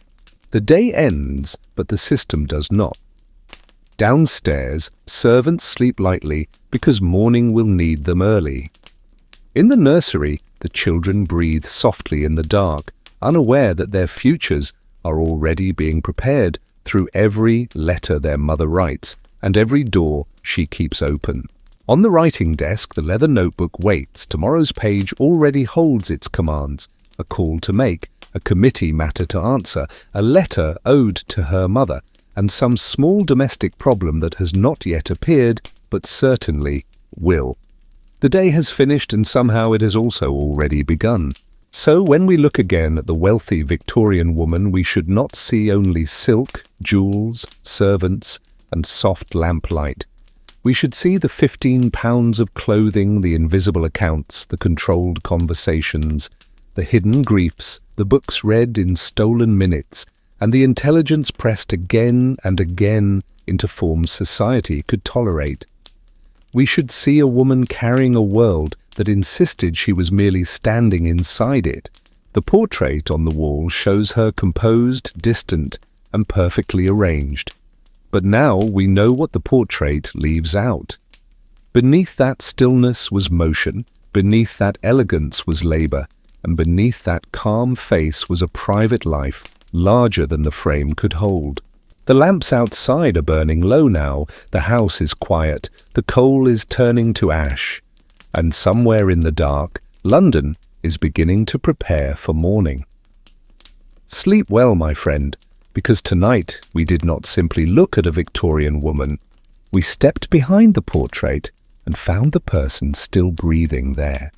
The day ends, but the system does not. Downstairs, servants sleep lightly because morning will need them early. In the nursery, the children breathe softly in the dark, unaware that their futures are already being prepared through every letter their mother writes and every door she keeps open. On the writing desk, the leather notebook waits. Tomorrow's page already holds its commands: a call to make, a committee matter to answer, a letter owed to her mother, and some small domestic problem that has not yet appeared, but certainly will. The day has finished, and somehow it has also already begun. So when we look again at the wealthy Victorian woman, we should not see only silk, jewels, servants, and soft lamplight. We should see the 15 pounds of clothing, the invisible accounts, the controlled conversations, the hidden griefs, the books read in stolen minutes, and the intelligence pressed again and again into forms society could tolerate. We should see a woman carrying a world that insisted she was merely standing inside it. The portrait on the wall shows her composed, distant, and perfectly arranged. But now we know what the portrait leaves out. Beneath that stillness was motion, beneath that elegance was labor, and beneath that calm face was a private life larger than the frame could hold. The lamps outside are burning low now, the house is quiet, the coal is turning to ash, and somewhere in the dark, London is beginning to prepare for morning. Sleep well, my friend, because tonight we did not simply look at a Victorian woman. We stepped behind the portrait and found the person still breathing there.